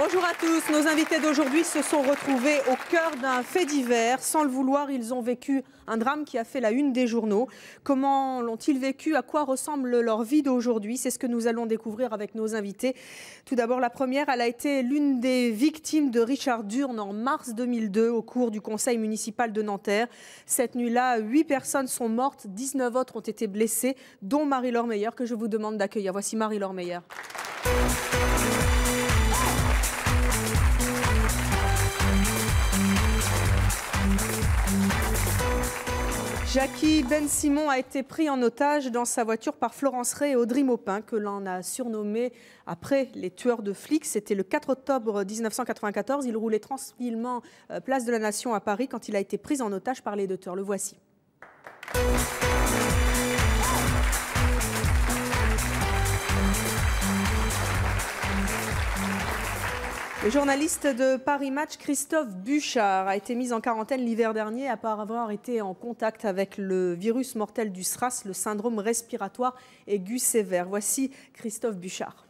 Bonjour à tous. Nos invités d'aujourd'hui se sont retrouvés au cœur d'un fait divers. Sans le vouloir, ils ont vécu un drame qui a fait la une des journaux. Comment l'ont-ils vécu? À quoi ressemble leur vie d'aujourd'hui? C'est ce que nous allons découvrir avec nos invités. Tout d'abord, la première, elle a été l'une des victimes de Richard Durn en mars 2002 au cours du conseil municipal de Nanterre. Cette nuit-là, 8 personnes sont mortes, 19 autres ont été blessées, dont Marie-Laure Meyer, que je vous demande d'accueillir. Voici Marie-Laure Meyer. Jackie Ben-Simon a été pris en otage dans sa voiture par Florence Ray et Audrey Maupin, que l'on a surnommé après les tueurs de flics. C'était le 4 octobre 1994. Il roulait tranquillement place de la Nation à Paris quand il a été pris en otage par les deux tueurs. Le voici. Le journaliste de Paris Match, Christophe Buchard, a été mis en quarantaine l'hiver dernier après avoir été en contact avec le virus mortel du SRAS, le syndrome respiratoire aigu sévère. Voici Christophe Buchard.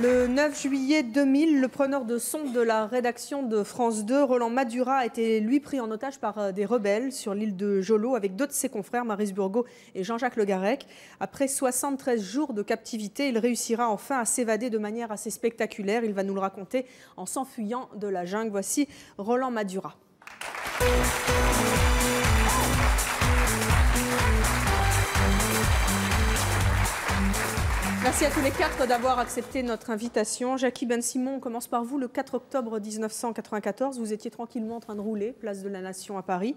Le 9 juillet 2000, le preneur de son de la rédaction de France 2, Roland Madura, a été lui pris en otage par des rebelles sur l'île de Jolo avec deux de ses confrères, Maryse Burgot et Jean-Jacques Le Garec. Après 73 jours de captivité, il réussira enfin à s'évader de manière assez spectaculaire. Il va nous le raconter en s'enfuyant de la jungle. Voici Roland Madura. Merci à tous les quatre d'avoir accepté notre invitation. Jackie Ben-Simon, on commence par vous. Le 4 octobre 1994, vous étiez tranquillement en train de rouler, place de la Nation à Paris,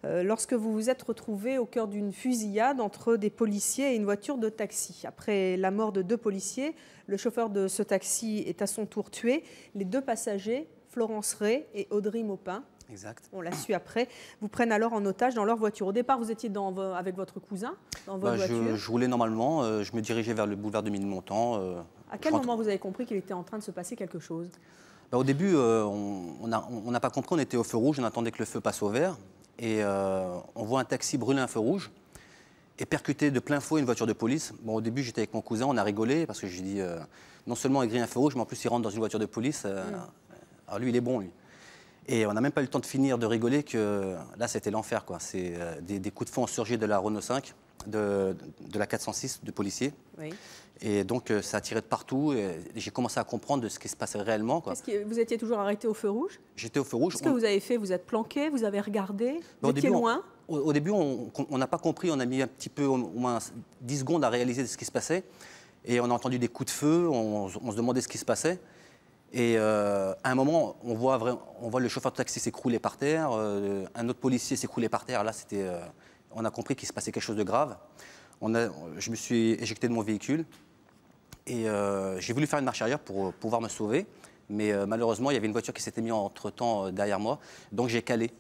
lorsque vous vous êtes retrouvé au cœur d'une fusillade entre des policiers et une voiture de taxi. Après la mort de deux policiers, le chauffeur de ce taxi est à son tour tué. Les deux passagers, Florence Ray et Audrey Maupin, exact, on l'a su après, vous prennent alors en otage dans leur voiture. Au départ, vous étiez avec votre cousin dans votre voiture. Je roulais normalement, je me dirigeais vers le boulevard de Ménilmontant. À quel moment vous avez compris qu'il était en train de se passer quelque chose? Au début, on n'a pas compris, on était au feu rouge, on attendait que le feu passe au vert. Et on voit un taxi brûler un feu rouge et percuter de plein fouet une voiture de police. Bon, au début, j'étais avec mon cousin, on a rigolé parce que j'ai dit, non seulement il grille un feu rouge, mais en plus il rentre dans une voiture de police. Alors lui, il est bon, lui. Et on n'a même pas eu le temps de finir de rigoler que là, c'était l'enfer, quoi. C'est des coups de feu ont surgi de la Renault 5, de la 406 de policiers. Oui. Et donc, ça a tiré de partout. J'ai commencé à comprendre de ce qui se passait réellement, quoi. Vous étiez toujours arrêté au feu rouge? J'étais au feu rouge. Qu'est-ce que vous avez fait? Vous êtes planqué? Vous avez regardé? Vous étiez loin? Au début, on n'a pas compris. On a mis un petit peu, au moins 10 secondes à réaliser ce qui se passait. Et on a entendu des coups de feu. On se demandait ce qui se passait. Et à un moment, on voit le chauffeur de taxi s'écrouler par terre, un autre policier s'écrouler par terre. Là, on a compris qu'il se passait quelque chose de grave. Je me suis éjecté de mon véhicule et j'ai voulu faire une marche arrière pour pouvoir me sauver. Mais malheureusement, il y avait une voiture qui s'était mise entre-temps derrière moi, donc j'ai calé.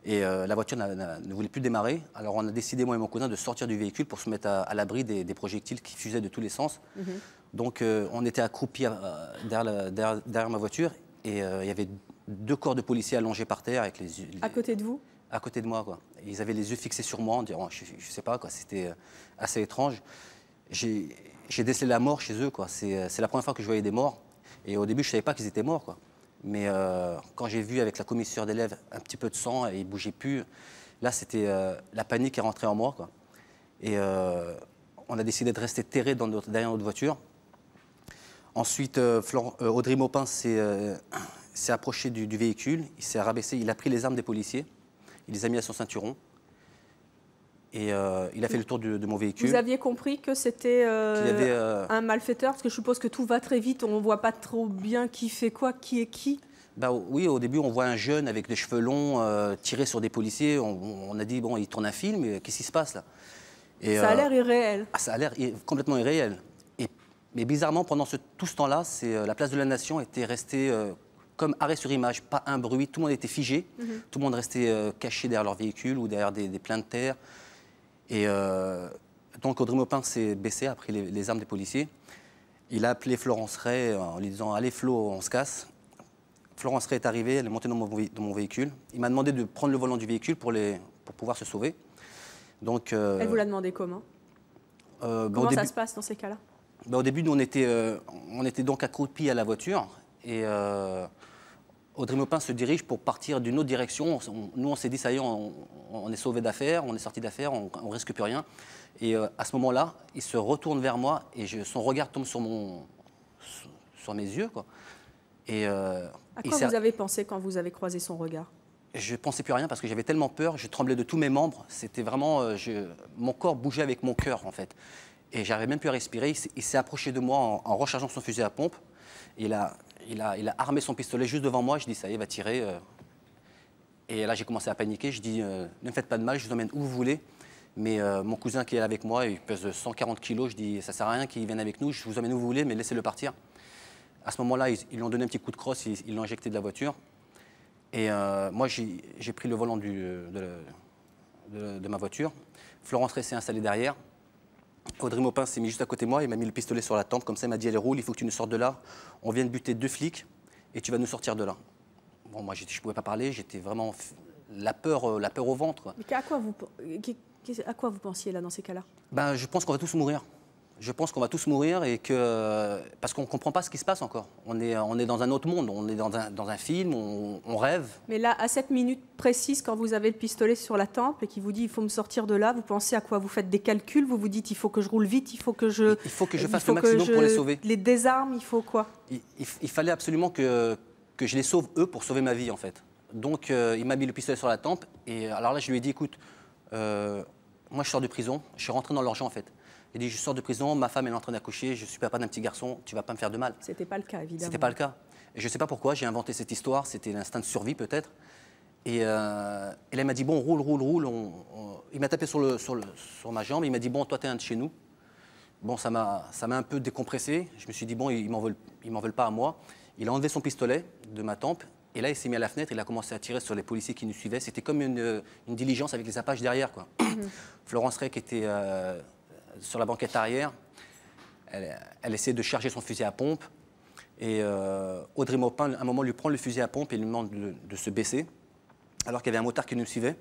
Et la voiture ne voulait plus démarrer. Alors on a décidé, moi et mon cousin, de sortir du véhicule pour se mettre à l'abri des projectiles qui fusaient de tous les sens. Donc on était accroupis derrière ma voiture et il y avait deux corps de policiers allongés par terre avec les yeux... À côté de vous? À côté de moi, quoi. Et ils avaient les yeux fixés sur moi en disant, je sais pas, quoi. C'était assez étrange. J'ai décelé la mort chez eux, quoi. C'est la première fois que je voyais des morts. Et au début, je savais pas qu'ils étaient morts, quoi. Mais quand j'ai vu avec la commissaire des lèvres un petit peu de sang et ils bougeaient plus, là, c'était la panique est rentrée en moi, quoi. Et on a décidé de rester terrés derrière notre voiture. Ensuite, Audrey Maupin s'est approché du véhicule, il s'est rabaissé, il a pris les armes des policiers, il les a mis à son ceinturon et il a fait le tour de mon véhicule. Vous aviez compris que c'était un malfaiteur? Parce que je suppose que tout va très vite, on ne voit pas trop bien qui fait quoi, qui est qui. Oui, au début, on voit un jeune avec des cheveux longs tirer sur des policiers. On a dit, bon, il tourne un film, mais qu'est-ce qui se passe là? Et ça a l'air irréel. Ça a l'air complètement irréel. Mais bizarrement, pendant tout ce temps-là, la place de la Nation était restée comme arrêt sur image, pas un bruit, tout le monde était figé, tout le monde restait caché derrière leur véhicule ou derrière des pleins de terre. Et donc Audrey Maupin s'est baissé, a pris les armes des policiers. Il a appelé Florence Ray en lui disant « Allez Flo, on se casse ». Florence Ray est arrivée, elle est montée dans mon véhicule. Il m'a demandé de prendre le volant du véhicule pour pouvoir se sauver. Donc, Elle vous l'a demandé comment? Comment ça se passe dans ces cas-là? Au début, nous, on était donc accroupis à la voiture. Et Audrey Maupin se dirige pour partir d'une autre direction. Nous, on s'est dit, ça y est, on est sauvé d'affaires, on est sorti d'affaires, on ne risque plus rien. Et à ce moment-là, il se retourne vers moi et son regard tombe sur mes yeux, quoi. Et, à quoi vous avez pensé quand vous avez croisé son regard? Je ne pensais plus à rien parce que j'avais tellement peur, je tremblais de tous mes membres. C'était vraiment, mon corps bougeait avec mon cœur, en fait. Et j'arrivais même plus à respirer. Il s'est approché de moi en rechargeant son fusil à pompe. Il a armé son pistolet juste devant moi. Je dis, ça y est, il va tirer. Et là, j'ai commencé à paniquer. Je dis, ne me faites pas de mal, je vous emmène où vous voulez. Mais mon cousin qui est avec moi, il pèse 140 kilos. Je dis, ça ne sert à rien qu'il vienne avec nous. Je vous emmène où vous voulez, mais laissez-le partir. À ce moment-là, ils lui ont donné un petit coup de crosse. Ils l'ont injecté de la voiture. Et moi, j'ai pris le volant de ma voiture. Florence Ray s'est installée derrière. Audrey Maupin s'est mis juste à côté de moi. Il m'a mis le pistolet sur la tempe. Comme ça, il m'a dit, allez, roule, il faut que tu nous sortes de là. On vient de buter 2 flics et tu vas nous sortir de là. Bon, moi, je ne pouvais pas parler. J'étais vraiment la peur au ventre, quoi. Mais à quoi vous pensiez là dans ces cas-là? Ben, je pense qu'on va tous mourir. Je pense qu'on va tous mourir parce qu'on ne comprend pas ce qui se passe encore. On est dans un autre monde, on est dans un film, on rêve. Mais là, à cette minute précise, quand vous avez le pistolet sur la tempe et qu'il vous dit il faut me sortir de là, vous pensez à quoi? Vous faites des calculs, vous vous dites il faut que je roule vite, il faut que je fasse le maximum pour les sauver. Les désarme, il faut quoi? Il fallait absolument que je les sauve eux pour sauver ma vie en fait. Donc il m'a mis le pistolet sur la tempe et alors là je lui ai dit écoute, moi je sors de prison, je suis rentré dans l'argent en fait. Il dit, je sors de prison, ma femme elle est en train d'accoucher, je suis papa d'un petit garçon, tu vas pas me faire de mal. C'était pas le cas, évidemment. C'était pas le cas. Et je sais pas pourquoi, j'ai inventé cette histoire, c'était l'instinct de survie peut-être. Et là, il m'a dit, bon, roule. Il m'a tapé sur ma jambe, il m'a dit, bon, toi, t'es un de chez nous. Bon, ça m'a un peu décompressé. Je me suis dit, bon, ils m'en veulent pas à moi. Il a enlevé son pistolet de ma tempe, et là, il s'est mis à la fenêtre, il a commencé à tirer sur les policiers qui nous suivaient. C'était comme une diligence avec les Apaches derrière, quoi. Florence Ray, qui était sur la banquette arrière, elle essaie de charger son fusil à pompe. Et Audrey Maupin, à un moment, lui prend le fusil à pompe et lui demande de se baisser, alors qu'il y avait un motard qui nous suivait.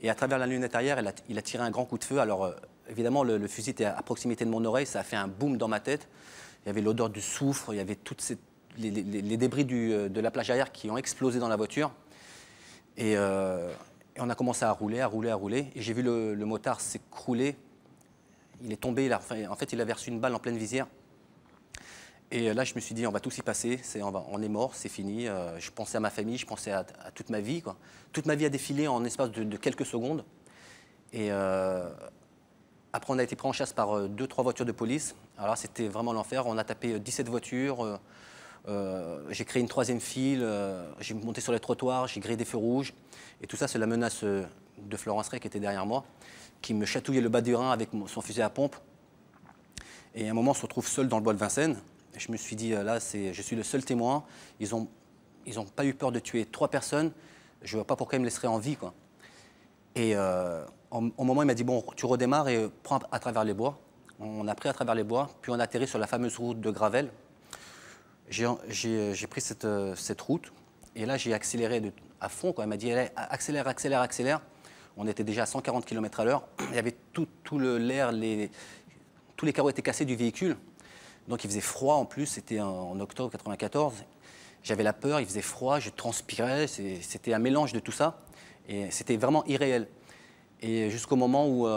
Et à travers la lunette arrière, il a tiré un grand coup de feu. Alors, évidemment, le fusil était à proximité de mon oreille, ça a fait un boom dans ma tête. Il y avait l'odeur du soufre, il y avait toutes les débris de la plage arrière qui ont explosé dans la voiture. Et on a commencé à rouler. Et j'ai vu le motard s'écrouler. Il est tombé, en fait, il avait reçu une balle en pleine visière. Et là, je me suis dit, on va tous y passer, on est mort, c'est fini. Je pensais à ma famille, je pensais à toute ma vie, quoi. Toute ma vie a défilé en espace de quelques secondes. Et après, on a été pris en chasse par 2-3 voitures de police. Alors là, c'était vraiment l'enfer. On a tapé 17 voitures. J'ai créé une 3e file. J'ai monté sur les trottoirs, j'ai grillé des feux rouges. Et tout ça, c'est la menace de Florence Ray qui était derrière moi, qui me chatouillait le bas du rein avec son fusil à pompe. Et à un moment, on se retrouve seul dans le bois de Vincennes. Et je me suis dit, là, je suis le seul témoin. Ils ont pas eu peur de tuer 3 personnes. Je ne vois pas pourquoi ils me laisseraient en vie, quoi. Et au moment, il m'a dit, bon, tu redémarres et prends à travers les bois. On a pris à travers les bois, puis on a atterri sur la fameuse route de Gravel. J'ai pris cette route. Et là, j'ai accéléré à fond, quoi. Il m'a dit, allez, accélère. On était déjà à 140 km/h. Il y avait tout l'air, tous les carreaux étaient cassés du véhicule. Donc il faisait froid en plus, c'était en octobre 1994. J'avais la peur, il faisait froid, je transpirais, c'était un mélange de tout ça. Et c'était vraiment irréel. Et jusqu'au moment où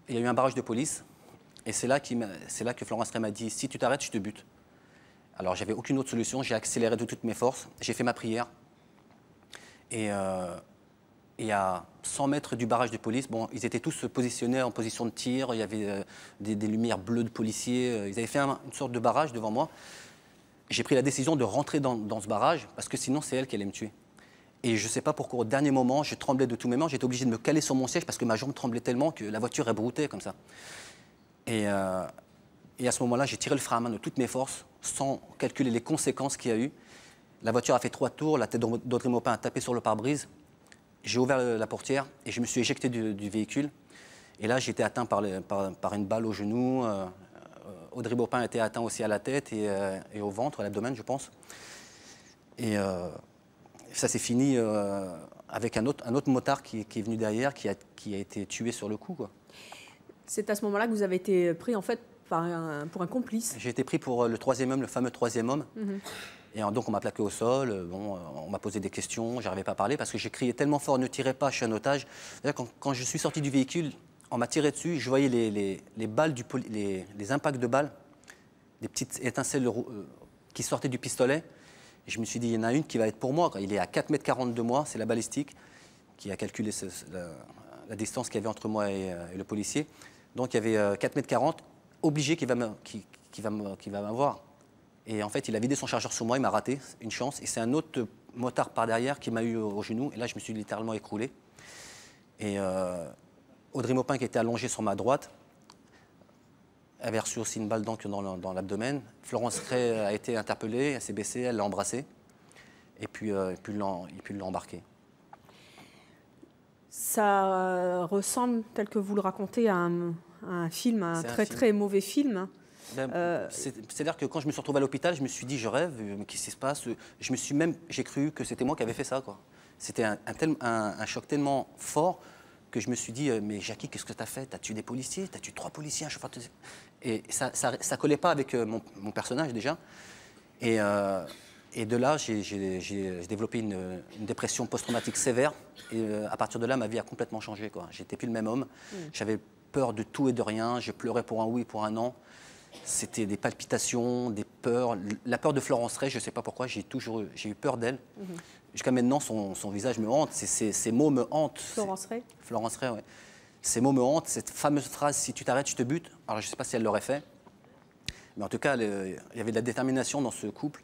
il y a eu un barrage de police. Et c'est là que Florence Ray m'a dit, si tu t'arrêtes, je te bute. Alors j'avais aucune autre solution, j'ai accéléré de toutes mes forces, j'ai fait ma prière. Et à 100 mètres du barrage de police, bon, ils étaient tous positionnés en position de tir, il y avait des lumières bleues de policiers, ils avaient fait une sorte de barrage devant moi. J'ai pris la décision de rentrer dans ce barrage, parce que sinon c'est elle qui allait me tuer. Et je ne sais pas pourquoi, au dernier moment, je tremblais de tous mes membres, j'étais obligé de me caler sur mon siège parce que ma jambe tremblait tellement que la voiture broutait comme ça. Et à ce moment-là, j'ai tiré le frein à main de toutes mes forces, sans calculer les conséquences qu'il y a eu. La voiture a fait 3 tours, la tête d'Audrey Maupin a tapé sur le pare-brise. J'ai ouvert la portière et je me suis éjecté du véhicule. Et là, j'ai été atteint par une balle au genou. Audrey Maupin a été atteint aussi à la tête et au ventre, à l'abdomen, je pense. Et ça s'est fini avec un autre motard qui est venu derrière, qui a été tué sur le coup, quoi. C'est à ce moment-là que vous avez été pris en fait pour un complice. J'ai été pris pour le troisième homme, le fameux troisième homme. Et donc on m'a plaqué au sol, on m'a posé des questions, j'arrivais pas à parler parce que j'ai crié tellement fort, ne tirez pas, je suis un otage. Quand je suis sorti du véhicule, on m'a tiré dessus, je voyais les balles, les impacts de balles, des petites étincelles qui sortaient du pistolet. Et je me suis dit, il y en a une qui va être pour moi. Il est à 4,40 m de moi, c'est la balistique qui a calculé la distance qu'il y avait entre moi et le policier. Donc il y avait 4,40 m, obligé qu'il va m'avoir. Et en fait, il a vidé son chargeur sur moi, il m'a raté, une chance. Et c'est un autre motard par derrière qui m'a eu au genou. Et là, je me suis littéralement écroulé. Et Audrey Maupin, qui était allongée sur ma droite, avait reçu aussi une balle dans l'abdomen. Florence Ray a été interpellée, elle s'est baissée, elle l'a embrassée. Et puis ils l'ont embarqué. Ça ressemble, tel que vous le racontez, à un film, un très mauvais film. C'est-à-dire que quand je me suis retrouvé à l'hôpital, je me suis dit, je rêve, mais qu'est-ce qui se passe? J'ai cru que c'était moi qui avais fait ça, quoi. C'était un choc tellement fort que je me suis dit, mais Jackie, qu'est-ce que tu as fait? Tu as tué des policiers? Tu as tué 3 policiers, un chauffeur? Et ça ne collait pas avec mon personnage déjà. Et de là, j'ai développé une dépression post-traumatique sévère. Et à partir de là, ma vie a complètement changé, quoi. J'étais plus le même homme. J'avais peur de tout et de rien. Je pleurais pour un oui, pour un non. C'était des palpitations, des peurs. La peur de Florence Ray, je ne sais pas pourquoi, j'ai eu peur d'elle. Jusqu'à maintenant, son visage me hante, ses mots me hantent. Florence Ray? Florence Ray, oui. Ces mots me hantent, cette fameuse phrase « si tu t'arrêtes, je te bute ». Alors je ne sais pas si elle l'aurait fait, mais en tout cas, il y avait de la détermination dans ce couple.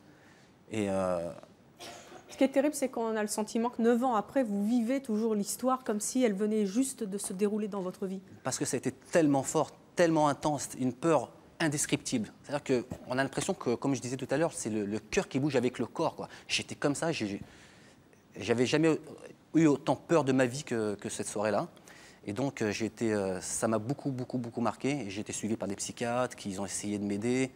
Et ce qui est terrible, c'est qu'on a le sentiment que 9 ans après, vous vivez toujours l'histoire comme si elle venait juste de se dérouler dans votre vie. Parce que ça a été tellement fort, tellement intense, une peur indescriptible. C'est-à-dire qu'on a l'impression que, comme je disais tout à l'heure, c'est le cœur qui bouge avec le corps, quoi. J'étais comme ça, j'avais jamais eu autant peur de ma vie que cette soirée-là. Et donc, ça m'a beaucoup marqué. J'ai été suivi par des psychiatres qui ont essayé de m'aider.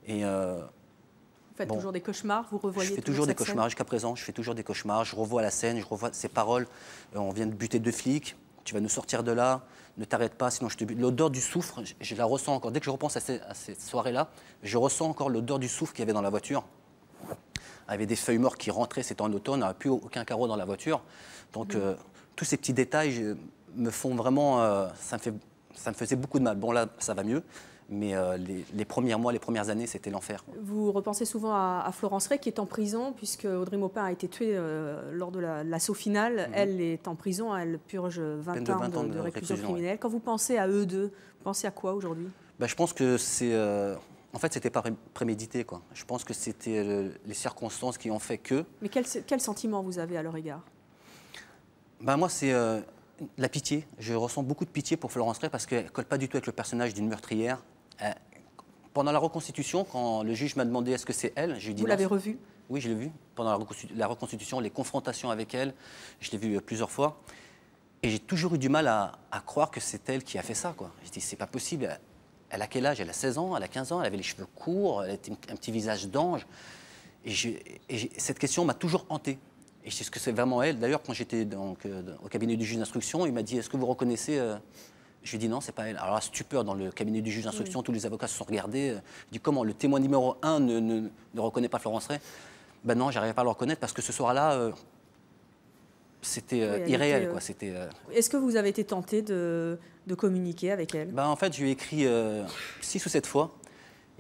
Et vous faites toujours des cauchemars, vous revoyez. Je fais toujours des cauchemars jusqu'à présent. Je fais toujours des cauchemars. Je revois la scène, je revois ces paroles. On vient de buter 2 flics. Tu vas nous sortir de là. Ne t'arrête pas, sinon je te bute. L'odeur du soufre, je la ressens encore. Dès que je repense à cette soirée-là, je ressens encore l'odeur du soufre qu'il y avait dans la voiture. Il y avait des feuilles mortes qui rentraient, c'était en automne, il n'y avait plus aucun carreau dans la voiture. Donc tous ces petits détails me font vraiment... ça me faisait beaucoup de mal. Bon là, ça va mieux, mais les premiers mois, les premières années, c'était l'enfer. Vous repensez souvent à Florence Ray qui est en prison, puisque Audrey Maupin a été tuée lors de l'assaut final. Elle est en prison, elle purge 20 ans de réclusion criminelle. Ouais. Quand vous pensez à eux deux, vous pensez à quoi aujourd'hui? Je pense que c'est... En fait, c'était pas prémédité, quoi. Je pense que c'était les circonstances qui ont fait que... Mais quel sentiment vous avez à leur égard? Moi, c'est la pitié. Je ressens beaucoup de pitié pour Florence Ray parce qu'elle ne colle pas du tout avec le personnage d'une meurtrière. Pendant la reconstitution, quand le juge m'a demandé est-ce que c'est elle, j'ai dit non. Vous l'avez revue? Oui, je l'ai vue. Pendant la reconstitution, les confrontations avec elle, je l'ai vue plusieurs fois. Et j'ai toujours eu du mal à croire que c'est elle qui a fait ça, quoi. Je dis, c'est pas possible. Elle a quel âge? Elle a 16 ans, elle a 15 ans, elle avait les cheveux courts, elle avait un petit visage d'ange. Et cette question m'a toujours hanté. Et je sais ce que c'est vraiment elle. D'ailleurs, quand j'étais au cabinet du juge d'instruction, il m'a dit, est-ce que vous reconnaissez Je lui ai dit non, c'est pas elle. Alors là, stupeur dans le cabinet du juge d'instruction, tous les avocats se sont regardés. Je dis, comment le témoin numéro 1 ne reconnaît pas Florence Ray? Non, j'arrivais pas à le reconnaître parce que ce soir-là, c'était irréel, quoi. Est-ce que vous avez été tenté de communiquer avec elle? En fait, je lui ai écrit 6 ou 7 fois.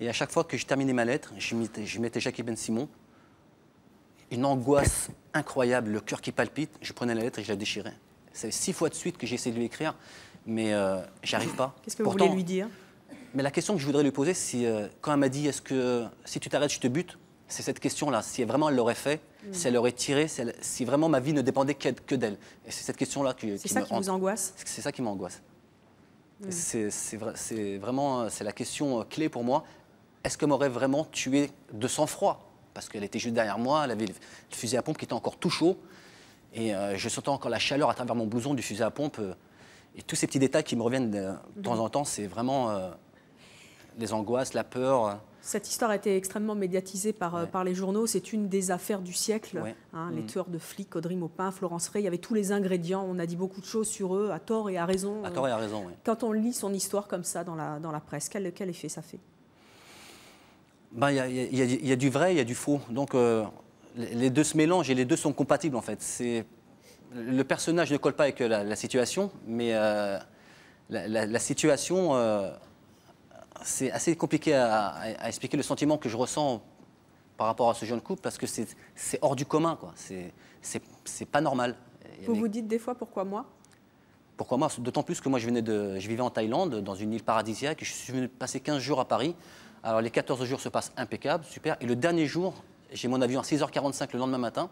Et à chaque fois que je terminais ma lettre, je mettais Jackie Ben-Simon. Une angoisse incroyable, le cœur qui palpite. Je prenais la lettre et je la déchirais. C'est 6 fois de suite que j'ai essayé de lui écrire, mais j'y arrive pas. Qu'est-ce que vous voulez lui dire? Mais la question que je voudrais lui poser, c'est quand elle m'a dit, est-ce que si tu t'arrêtes, je te bute? C'est cette question-là. Si vraiment elle l'aurait fait, si elle l'aurait tiré, si vraiment ma vie ne dépendait que d'elle. Et c'est cette question-là qui vous angoisse? C'est ça qui m'angoisse. C'est vraiment la question clé pour moi. Est-ce qu'elle m'aurait vraiment tué de sang-froid? Parce qu'elle était juste derrière moi, elle avait le fusil à pompe qui était encore tout chaud. Et je sentais encore la chaleur à travers mon blouson du fusil à pompe. Et tous ces petits détails qui me reviennent de temps en temps, c'est vraiment les angoisses, la peur. Cette histoire a été extrêmement médiatisée par les journaux. C'est une des affaires du siècle. Ouais. Les tueurs de flics, Audrey Maupin, Florence Ray, il y avait tous les ingrédients. On a dit beaucoup de choses sur eux, à tort et à raison. À tort et à raison, oui. Quand on lit son histoire comme ça dans la presse, quel effet ça fait? Ben, il y a du vrai, il y a du faux. Donc les deux se mélangent et les deux sont compatibles en fait. Le personnage ne colle pas avec la situation, mais la situation, c'est assez compliqué à expliquer le sentiment que je ressens par rapport à ce jeune couple parce que c'est hors du commun, quoi. C'est pas normal. Vous vous dites des fois pourquoi moi? Pourquoi moi? D'autant plus que moi je vivais en Thaïlande, dans une île paradisiaque, et je suis venu passer 15 jours à Paris. Alors les 14 jours se passent impeccable, super. Et le dernier jour, j'ai mon avion à 6h45 le lendemain matin.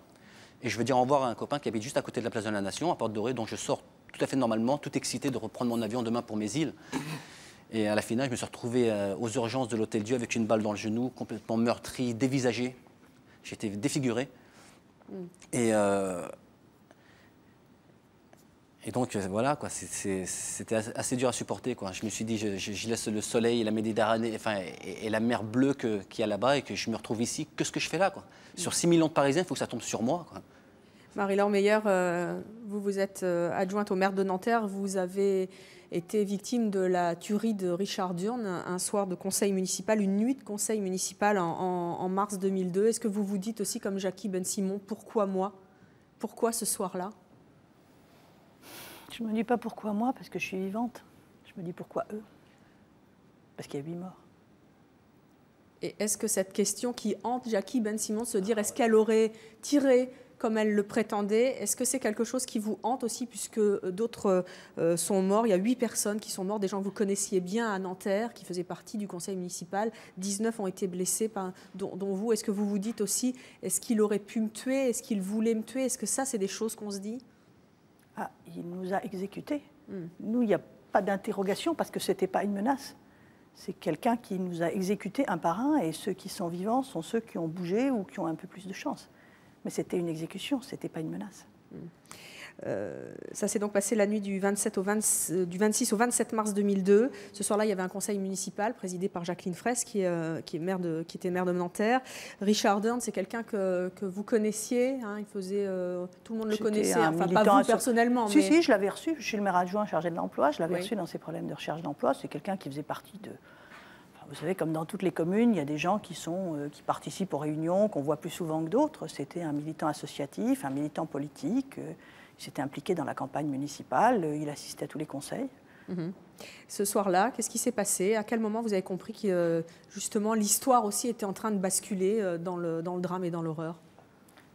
Et je veux dire au revoir à un copain qui habite juste à côté de la place de la Nation, à Porte Dorée. Donc je sors tout à fait normalement, tout excité de reprendre mon avion demain pour mes îles. Et à la finale, je me suis retrouvé aux urgences de l'Hôtel Dieu avec une balle dans le genou, complètement meurtri, dévisagé. J'étais défiguré. Et donc voilà, quoi, c'était assez dur à supporter, quoi. Je me suis dit, je laisse le soleil et la Méditerranée, enfin, et la mer bleue qu'il y a là-bas, et que je me retrouve ici. Qu'est-ce que je fais là, quoi? Sur 6 millions de Parisiens, il faut que ça tombe sur moi, quoi. Marie-Laure Meyer, vous êtes adjointe au maire de Nanterre. Vous avez été victime de la tuerie de Richard Durn, un soir de conseil municipal, une nuit de conseil municipal en mars 2002. Est-ce que vous vous dites aussi, comme Jackie Ben-Simon, pourquoi moi? Pourquoi ce soir-là? Je ne me dis pas pourquoi moi, parce que je suis vivante. Je me dis pourquoi eux, parce qu'il y a 8 morts. Et est-ce que cette question qui hante Jackie Ben-Simon, de se dire est-ce qu'elle aurait tiré comme elle le prétendait, est-ce que c'est quelque chose qui vous hante aussi, puisque d'autres sont morts? Il y a 8 personnes qui sont mortes, des gens que vous connaissiez bien à Nanterre, qui faisaient partie du conseil municipal. 19 ont été blessés, dont vous. Est-ce que vous vous dites aussi, est-ce qu'il aurait pu me tuer? Est-ce qu'il voulait me tuer? Est-ce que ça, c'est des choses qu'on se dit? Ah, il nous a exécutés. Nous, il n'y a pas d'interrogation parce que ce n'était pas une menace. C'est quelqu'un qui nous a exécutés un par un et ceux qui sont vivants sont ceux qui ont bougé ou qui ont un peu plus de chance. Mais c'était une exécution, ce n'était pas une menace. Ça s'est donc passé la nuit du 26 au 27 mars 2002. Ce soir-là, il y avait un conseil municipal présidé par Jacqueline Fraisse, qui était maire de Nanterre. Richard Durn, c'est quelqu'un que vous connaissiez, hein, il faisait, tout le monde le connaissait, enfin pas vous personnellement. Si, si, je l'avais reçu. Je suis le maire adjoint chargé de l'emploi. Je l'avais reçu dans ses problèmes de recherche d'emploi. C'est quelqu'un qui faisait partie de... Vous savez, comme dans toutes les communes, il y a des gens qui participent aux réunions, qu'on voit plus souvent que d'autres. C'était un militant associatif, un militant politique. Il s'était impliqué dans la campagne municipale, il assistait à tous les conseils. Ce soir-là, qu'est-ce qui s'est passé? À quel moment vous avez compris que justement l'histoire aussi était en train de basculer dans le drame et dans l'horreur?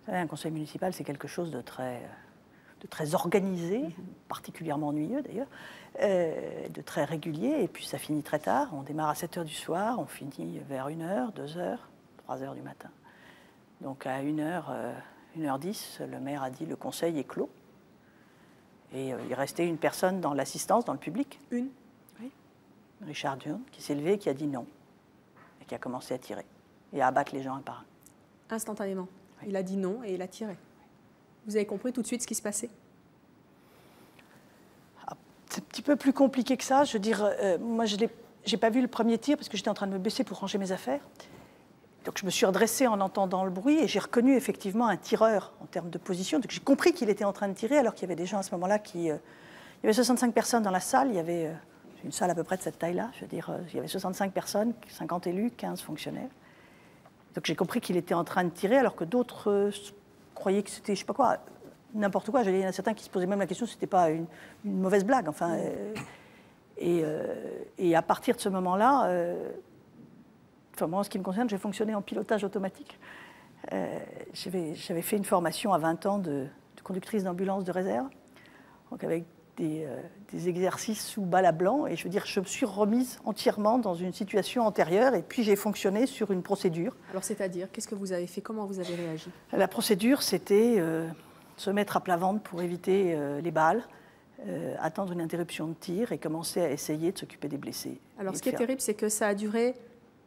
Vous savez, un conseil municipal, c'est quelque chose de très organisé, particulièrement ennuyeux d'ailleurs, de très régulier, et puis ça finit très tard. On démarre à 7h du soir, on finit vers 1h, 2h, 3h du matin. Donc à 1h10, le maire a dit le conseil est clos. Et il restait une personne dans l'assistance, dans le public. Une? Oui. Richard Durn, qui s'est levé et qui a dit non. Et qui a commencé à tirer. Et à abattre les gens un par un. Instantanément. Oui. Il a dit non et il a tiré. Vous avez compris tout de suite ce qui se passait? C'est un petit peu plus compliqué que ça. Je veux dire, moi, je n'ai pas vu le premier tir parce que j'étais en train de me baisser pour ranger mes affaires. Donc je me suis redressée en entendant le bruit et j'ai reconnu effectivement un tireur en termes de position. Donc j'ai compris qu'il était en train de tirer alors qu'il y avait des gens à ce moment-là qui... il y avait 65 personnes dans la salle, il y avait une salle à peu près de cette taille-là. Je veux dire, il y avait 65 personnes, 50 élus, 15 fonctionnaires. Donc j'ai compris qu'il était en train de tirer alors que d'autres croyaient que c'était, je ne sais pas quoi, n'importe quoi. Il y en a certains qui se posaient même la question si ce n'était pas une mauvaise blague. Enfin, et à partir de ce moment-là... Enfin, moi, en ce qui me concerne, j'ai fonctionné en pilotage automatique. J'avais fait une formation à 20 ans de conductrice d'ambulance de réserve, donc avec des exercices sous balle à blanc. Et je veux dire, je me suis remise entièrement dans une situation antérieure et puis j'ai fonctionné sur une procédure. Alors, c'est-à-dire, qu'est-ce que vous avez fait? Comment vous avez réagi? La procédure, c'était se mettre à plat ventre pour éviter les balles, attendre une interruption de tir et commencer à essayer de s'occuper des blessés. Alors, ce qui est terrible, c'est que ça a duré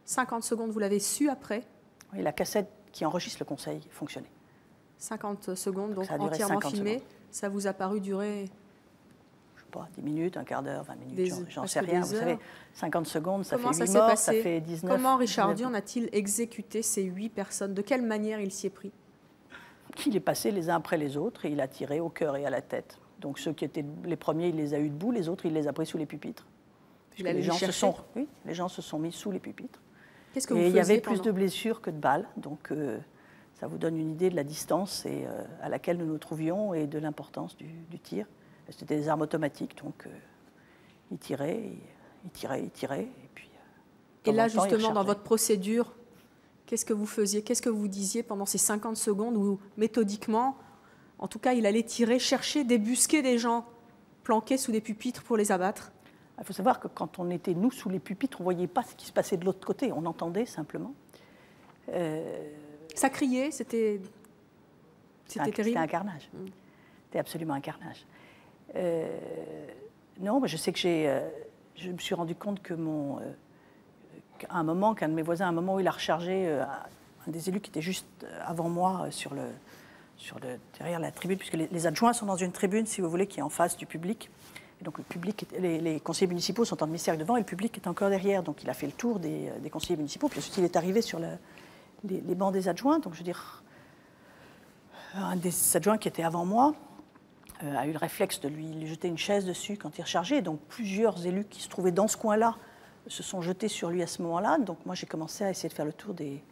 50 secondes, vous l'avez su après? Oui, la cassette qui enregistre le conseil fonctionnait. 50 secondes, donc ça a duré entièrement 50 filmé. secondes. Ça vous a paru durer? pas, 10 minutes, un quart d'heure, 20 minutes, j'en sais presque rien. des Vous savez, heures. 50 secondes, ça Comment fait 8 s'est morts, passé ça fait 19. Comment Richard 19. Dion a-t-il exécuté ces 8 personnes? De quelle manière il s'y est pris? Il est passé les uns après les autres et il a tiré au cœur et à la tête. Donc ceux qui étaient les premiers, il les a eu debout, les autres, il les a pris sous les pupitres. Il allait Les les gens, chercher. les gens se sont mis sous les pupitres. Qu'est-ce que vous Et faisiez il y avait plus pendant- de blessures que de balles, donc ça vous donne une idée de la distance à laquelle nous nous trouvions et de l'importance du tir. C'était des armes automatiques, donc il tirait, il tirait, il tirait. Et puis, Et là, de temps en temps, il justement, dans rechargeait. votre procédure, qu'est-ce que vous faisiez? Qu'est-ce que vous disiez pendant ces 50 secondes où, méthodiquement, en tout cas, il allait tirer, chercher, débusquer des gens planqués sous des pupitres pour les abattre? Il faut savoir que quand on était, nous, sous les pupitres, on ne voyait pas ce qui se passait de l'autre côté, on entendait simplement. Ça criait, c'était C'était terrible. un carnage. C'était absolument un carnage. Non, mais je sais que je me suis rendu compte que qu'à un moment, qu'un de mes voisins, à un moment où il a rechargé un des élus qui était juste avant moi derrière la tribune, puisque les adjoints sont dans une tribune, si vous voulez, qui est en face du public. Et donc le public, les conseillers municipaux sont en demi-cercle devant et le public est encore derrière. Donc il a fait le tour des conseillers municipaux. Puis ensuite il est arrivé sur les bancs des adjoints. Donc je veux dire, un des adjoints qui était avant moi a eu le réflexe de lui jeter une chaise dessus quand il rechargeait. Donc plusieurs élus qui se trouvaient dans ce coin-là se sont jetés sur lui à ce moment-là. Donc moi j'ai commencé à essayer de faire le tour des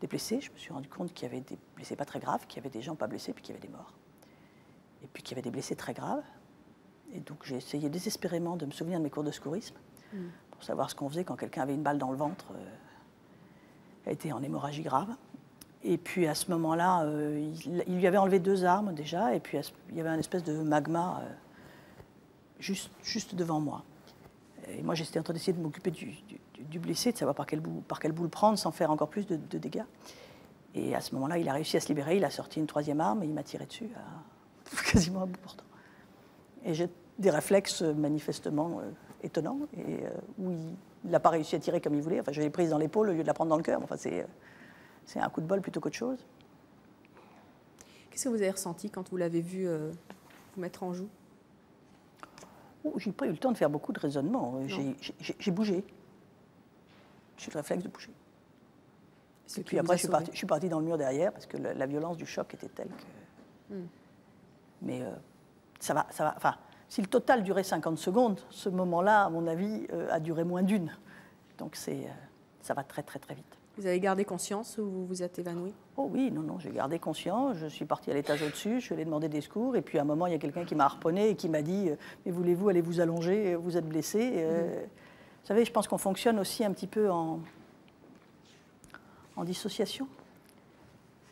blessés. Je me suis rendu compte qu'il y avait des blessés pas très graves, qu'il y avait des gens pas blessés, puis qu'il y avait des morts. Et puis qu'il y avait des blessés très graves. Et donc j'ai essayé désespérément de me souvenir de mes cours de secourisme pour savoir ce qu'on faisait quand quelqu'un avait une balle dans le ventre, était en hémorragie grave. Et puis à ce moment-là, il lui avait enlevé 2 armes déjà, et puis il y avait un espèce de magma juste devant moi. Et moi j'étais en train d'essayer de m'occuper du blessé, de savoir par quel bout le prendre sans faire encore plus de dégâts. Et à ce moment-là, il a réussi à se libérer, il a sorti une 3e arme et il m'a tiré dessus quasiment à bout portant. Et j'ai des réflexes manifestement étonnants, et où il n'a pas réussi à tirer comme il voulait. Enfin, je l'ai prise dans l'épaule au lieu de la prendre dans le cœur. Enfin, c'est un coup de bol plutôt qu'autre chose. Qu'est-ce que vous avez ressenti quand vous l'avez vu vous mettre en joue? Je n'ai pas eu le temps de faire beaucoup de raisonnement. J'ai bougé. J'ai eu le réflexe de bouger. Et puis après, je suis parti dans le mur derrière, parce que la violence du choc était telle que... Mais ça va. Enfin, si le total durait 50 secondes, ce moment-là, à mon avis, a duré moins d'une. Donc ça va très, très, très vite. Vous avez gardé conscience ou vous vous êtes évanoui? Oh oui, non, j'ai gardé conscience. Je suis partie à l'étage au-dessus, je suis allée demander des secours. Et puis à un moment, il y a quelqu'un qui m'a harponné et qui m'a dit « Mais voulez-vous aller vous allonger? Vous êtes blessé. » Vous savez, je pense qu'on fonctionne aussi un petit peu en dissociation.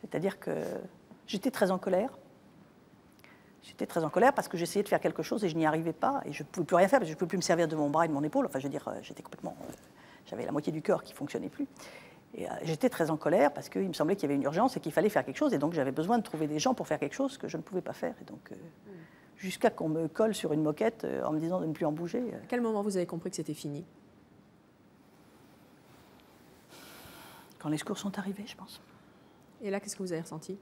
C'est-à-dire que j'étais très en colère. J'étais très en colère parce que j'essayais de faire quelque chose et je n'y arrivais pas. Et je ne pouvais plus rien faire parce que je ne pouvais plus me servir de mon bras et de mon épaule. Enfin, je veux dire, j'étais complètement... j'avais la moitié du corps qui ne fonctionnait plus. Et j'étais très en colère parce qu'il me semblait qu'il y avait une urgence et qu'il fallait faire quelque chose. Et donc, j'avais besoin de trouver des gens pour faire quelque chose que je ne pouvais pas faire. Et donc, jusqu'à qu'on me colle sur une moquette en me disant de ne plus en bouger. À quel moment vous avez compris que c'était fini? Quand les secours sont arrivés, je pense. Et là, qu'est-ce que vous avez ressenti?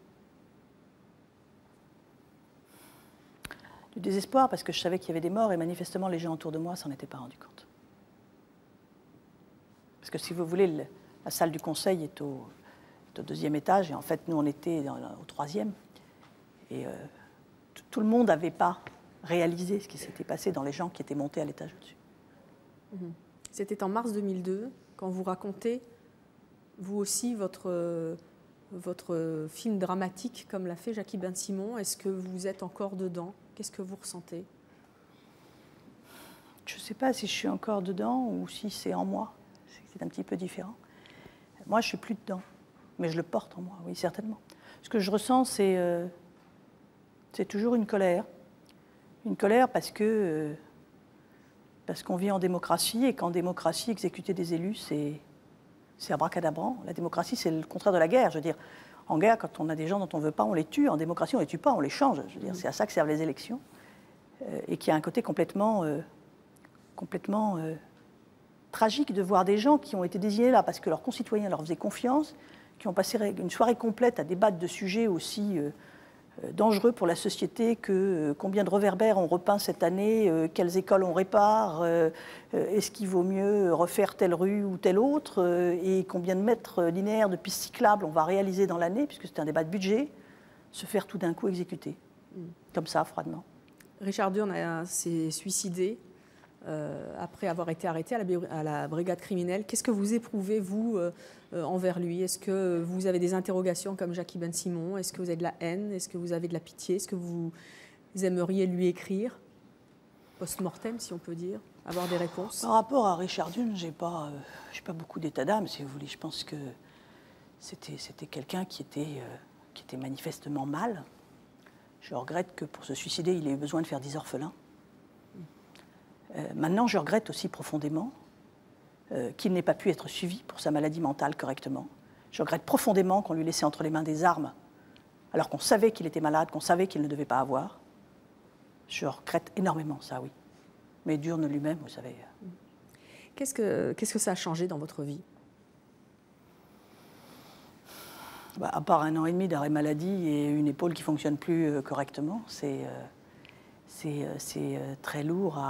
Du désespoir, parce que je savais qu'il y avait des morts et manifestement, les gens autour de moi s'en étaient pas rendus compte. Parce que si vous voulez, la salle du conseil est au 2e étage et en fait, nous, on était au 3e. Et tout le monde n'avait pas réalisé ce qui s'était passé dans les gens qui étaient montés à l'étage au-dessus. C'était en mars 2002, quand vous racontez, vous aussi, votre film dramatique, comme l'a fait Jacky Ben-Simon. Est-ce que vous êtes encore dedans? Qu'est-ce que vous ressentez? Je ne sais pas si je suis encore dedans ou si c'est en moi. C'est un petit peu différent. Moi, je ne suis plus dedans, mais je le porte en moi, oui, certainement. Ce que je ressens, c'est toujours une colère. Une colère parce qu'on vit en démocratie et qu'en démocratie, exécuter des élus, c'est abracadabrant. La démocratie, c'est le contraire de la guerre. Je veux dire, en guerre, quand on a des gens dont on ne veut pas, on les tue. En démocratie, on ne les tue pas, on les change. Je veux dire, c'est à ça que servent les élections. Et qu'il y a un côté complètement tragique de voir des gens qui ont été désignés là parce que leurs concitoyens leur faisaient confiance, qui ont passé une soirée complète à débattre de sujets aussi dangereux pour la société, combien de réverbères on repeint cette année, quelles écoles on répare, est-ce qu'il vaut mieux refaire telle rue ou telle autre, et combien de mètres linéaires de pistes cyclables on va réaliser dans l'année, puisque c'est un débat de budget, se faire tout d'un coup exécuter, comme ça, froidement. Richard Durn s'est suicidé après avoir été arrêté à la brigade criminelle. Qu'est-ce que vous éprouvez, vous, envers lui? Est-ce que vous avez des interrogations comme Jacky Ben-Simon? Est-ce que vous avez de la haine? Est-ce que vous avez de la pitié? Est-ce que vous aimeriez lui écrire, post-mortem, si on peut dire, avoir des réponses? Par rapport à Richard Durn, j'ai pas beaucoup d'état d'âme, si vous voulez. Je pense que c'était quelqu'un qui était manifestement mal. Je regrette que pour se suicider, il ait eu besoin de faire 10 orphelins. Maintenant, je regrette aussi profondément qu'il n'ait pas pu être suivi pour sa maladie mentale correctement. Je regrette profondément qu'on lui laissait entre les mains des armes, alors qu'on savait qu'il était malade, qu'on savait qu'il ne devait pas avoir. Je regrette énormément ça, oui. Mais Durn lui-même, vous savez. Qu'est-ce que ça a changé dans votre vie? À part 1 an et demi d'arrêt maladie et une épaule qui ne fonctionne plus correctement, c'est très lourd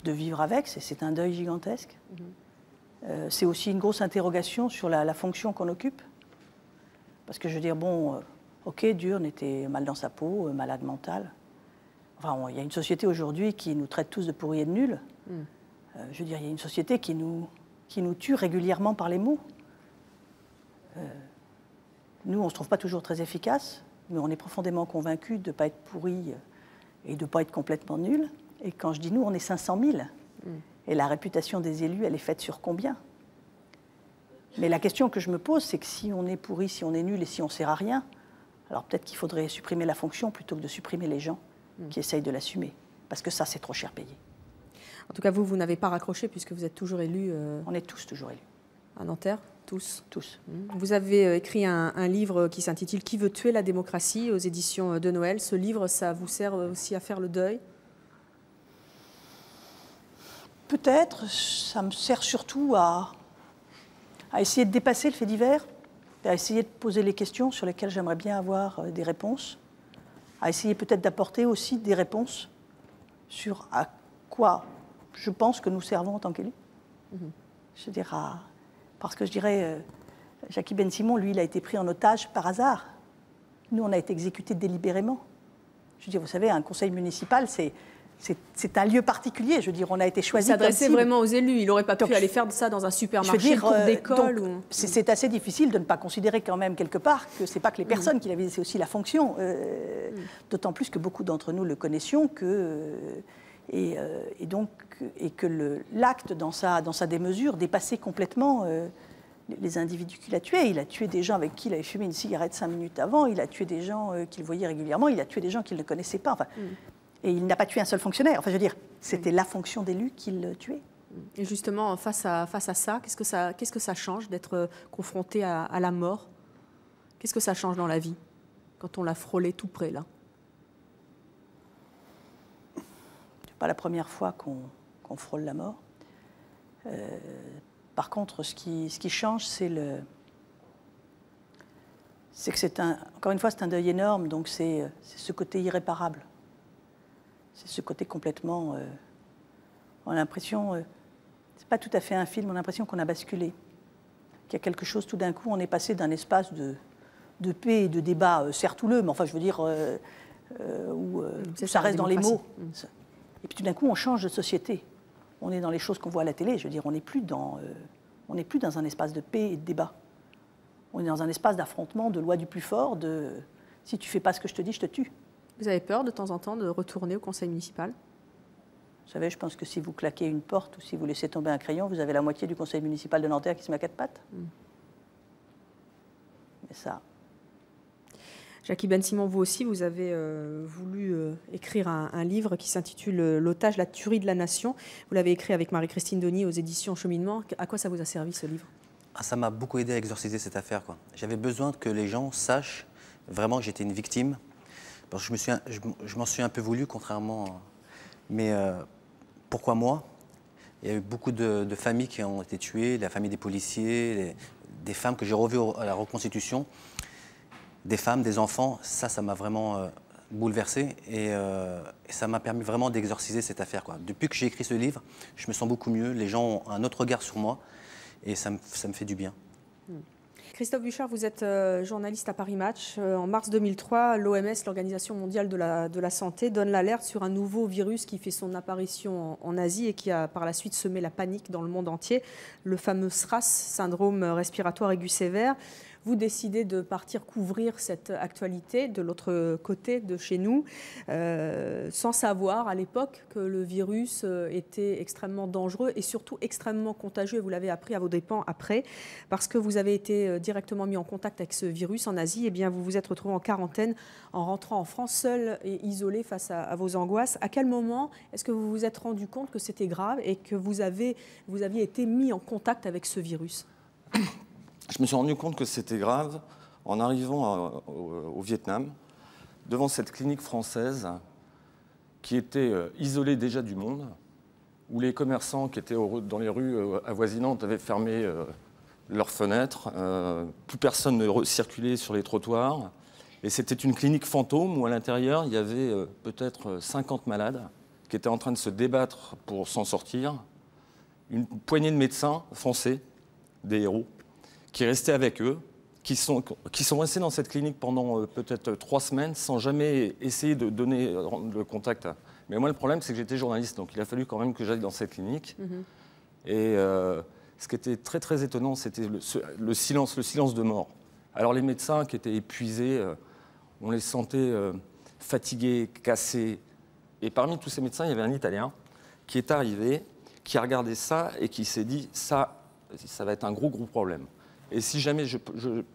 de vivre avec, c'est un deuil gigantesque. C'est aussi une grosse interrogation sur la fonction qu'on occupe. Parce que je veux dire, bon, ok, Durn était mal dans sa peau, malade mental. Enfin, il y a une société aujourd'hui qui nous traite tous de pourris et de nuls. Je veux dire, il y a une société qui nous tue régulièrement par les mots. Nous, on ne se trouve pas toujours très efficace, mais on est profondément convaincus de ne pas être pourris et de ne pas être complètement nuls. Et quand je dis nous, on est 500 000. Et la réputation des élus, elle est faite sur combien? Mais la question que je me pose, c'est que si on est pourri, si on est nul et si on ne sert à rien, alors peut-être qu'il faudrait supprimer la fonction plutôt que de supprimer les gens qui essayent de l'assumer. Parce que ça, c'est trop cher payé. En tout cas, vous n'avez pas raccroché puisque vous êtes toujours élu. On est tous toujours élus. À Nanterre? Tous. Tous. Vous avez écrit un livre qui s'intitule « Qui veut tuer la démocratie » aux éditions de Noël. Ce livre, ça vous sert aussi à faire le deuil? Peut-être. Ça me sert surtout à essayer de dépasser le fait divers, à essayer de poser les questions sur lesquelles j'aimerais bien avoir des réponses, à essayer peut-être d'apporter aussi des réponses sur à quoi je pense que nous servons en tant qu'élus. Je veux dire, parce que je dirais, Jacky Ben-Simon, lui, il a été pris en otage par hasard. Nous, on a été exécutés délibérément. Je veux dire, vous savez, un conseil municipal, c'est un lieu particulier. Je veux dire, on a été choisi. Il s'adressait vraiment aux élus. Il n'aurait pas pu aller faire ça dans un supermarché, une cour d'école. C'est assez difficile de ne pas considérer quand même quelque part que ce n'est pas que les personnes qui la visent, c'est aussi la fonction. D'autant plus que beaucoup d'entre nous le connaissions et que l'acte dans sa démesure dépassait complètement les individus qu'il a tués. Il a tué des gens avec qui il avait fumé une cigarette 5 minutes avant. Il a tué des gens qu'il voyait régulièrement. Il a tué des gens qu'il ne connaissait pas. Enfin, et il n'a pas tué un seul fonctionnaire. Enfin, je veux dire, c'était la fonction d'élu qu'il tuait. Et justement, face à ça, qu'est-ce que ça change d'être confronté à la mort? Qu'est-ce que ça change dans la vie quand on l'a frôlé tout près, là? C'est pas la première fois qu'on frôle la mort. Par contre, ce qui change, c'est que encore une fois, c'est un deuil énorme, donc c'est ce côté irréparable. C'est ce côté complètement... on a l'impression... c'est pas tout à fait un film, on a l'impression qu'on a basculé. Qu'il y a quelque chose, tout d'un coup, on est passé d'un espace de paix et de débat, certes houleux, mais enfin, je veux dire, où ça reste dans les mots. Et puis tout d'un coup, on change de société. On est dans les choses qu'on voit à la télé. Je veux dire, on n'est plus dans un espace de paix et de débat. On est dans un espace d'affrontement, de loi du plus fort, de « si tu fais pas ce que je te dis, je te tue ». Vous avez peur de temps en temps de retourner au conseil municipal? Vous savez, je pense que si vous claquez une porte ou si vous laissez tomber un crayon, vous avez la moitié du conseil municipal de Nanterre qui se met à 4 pattes. Mais ça... Jacky Ben-Simon, vous aussi, vous avez voulu écrire un livre qui s'intitule « L'otage, la tuerie de la nation ». Vous l'avez écrit avec Marie-Christine Denis aux éditions Cheminement. À quoi ça vous a servi, ce livre? Ça m'a beaucoup aidé à exorciser cette affaire. J'avais besoin que les gens sachent vraiment que j'étais une victime. Parce que je m'en suis un peu voulu, contrairement... Mais pourquoi moi? Il y a eu beaucoup de familles qui ont été tuées, la famille des policiers, des femmes que j'ai revues à la reconstitution. des femmes, des enfants, ça m'a vraiment bouleversé et ça m'a permis vraiment d'exorciser cette affaire, quoi. Depuis que j'ai écrit ce livre, je me sens beaucoup mieux, les gens ont un autre regard sur moi et ça me fait du bien. Christophe Bouchard, vous êtes journaliste à Paris Match. En mars 2003, l'OMS, l'Organisation mondiale de la santé, donne l'alerte sur un nouveau virus qui fait son apparition en Asie et qui a par la suite semé la panique dans le monde entier, le fameux SRAS, syndrome respiratoire aigu sévère. Vous décidez de partir couvrir cette actualité de l'autre côté de chez nous, sans savoir à l'époque que le virus était extrêmement dangereux et surtout extrêmement contagieux. Et vous l'avez appris à vos dépens après, parce que vous avez été directement mis en contact avec ce virus en Asie. Et bien, vous vous êtes retrouvé en quarantaine en rentrant en France seul et isolé face à vos angoisses. À quel moment est-ce que vous vous êtes rendu compte que c'était grave et que vous aviez été mis en contact avec ce virus ? Je me suis rendu compte que c'était grave en arrivant au Vietnam, devant cette clinique française qui était isolée déjà du monde, où les commerçants qui étaient dans les rues avoisinantes avaient fermé leurs fenêtres, plus personne ne circulait sur les trottoirs. Et c'était une clinique fantôme où à l'intérieur, il y avait peut-être 50 malades qui étaient en train de se débattre pour s'en sortir. Une poignée de médecins français, des héros, qui restaient avec eux, qui sont restés dans cette clinique pendant peut-être 3 semaines sans jamais essayer de donner le contact. Mais moi, le problème, c'est que j'étais journaliste, donc il a fallu quand même que j'aille dans cette clinique. Et ce qui était très, très étonnant, c'était le silence de mort. Alors les médecins qui étaient épuisés, on les sentait fatigués, cassés. Et parmi tous ces médecins, il y avait un Italien qui est arrivé, qui a regardé ça et qui s'est dit, ça va être un gros, gros problème. Et si jamais je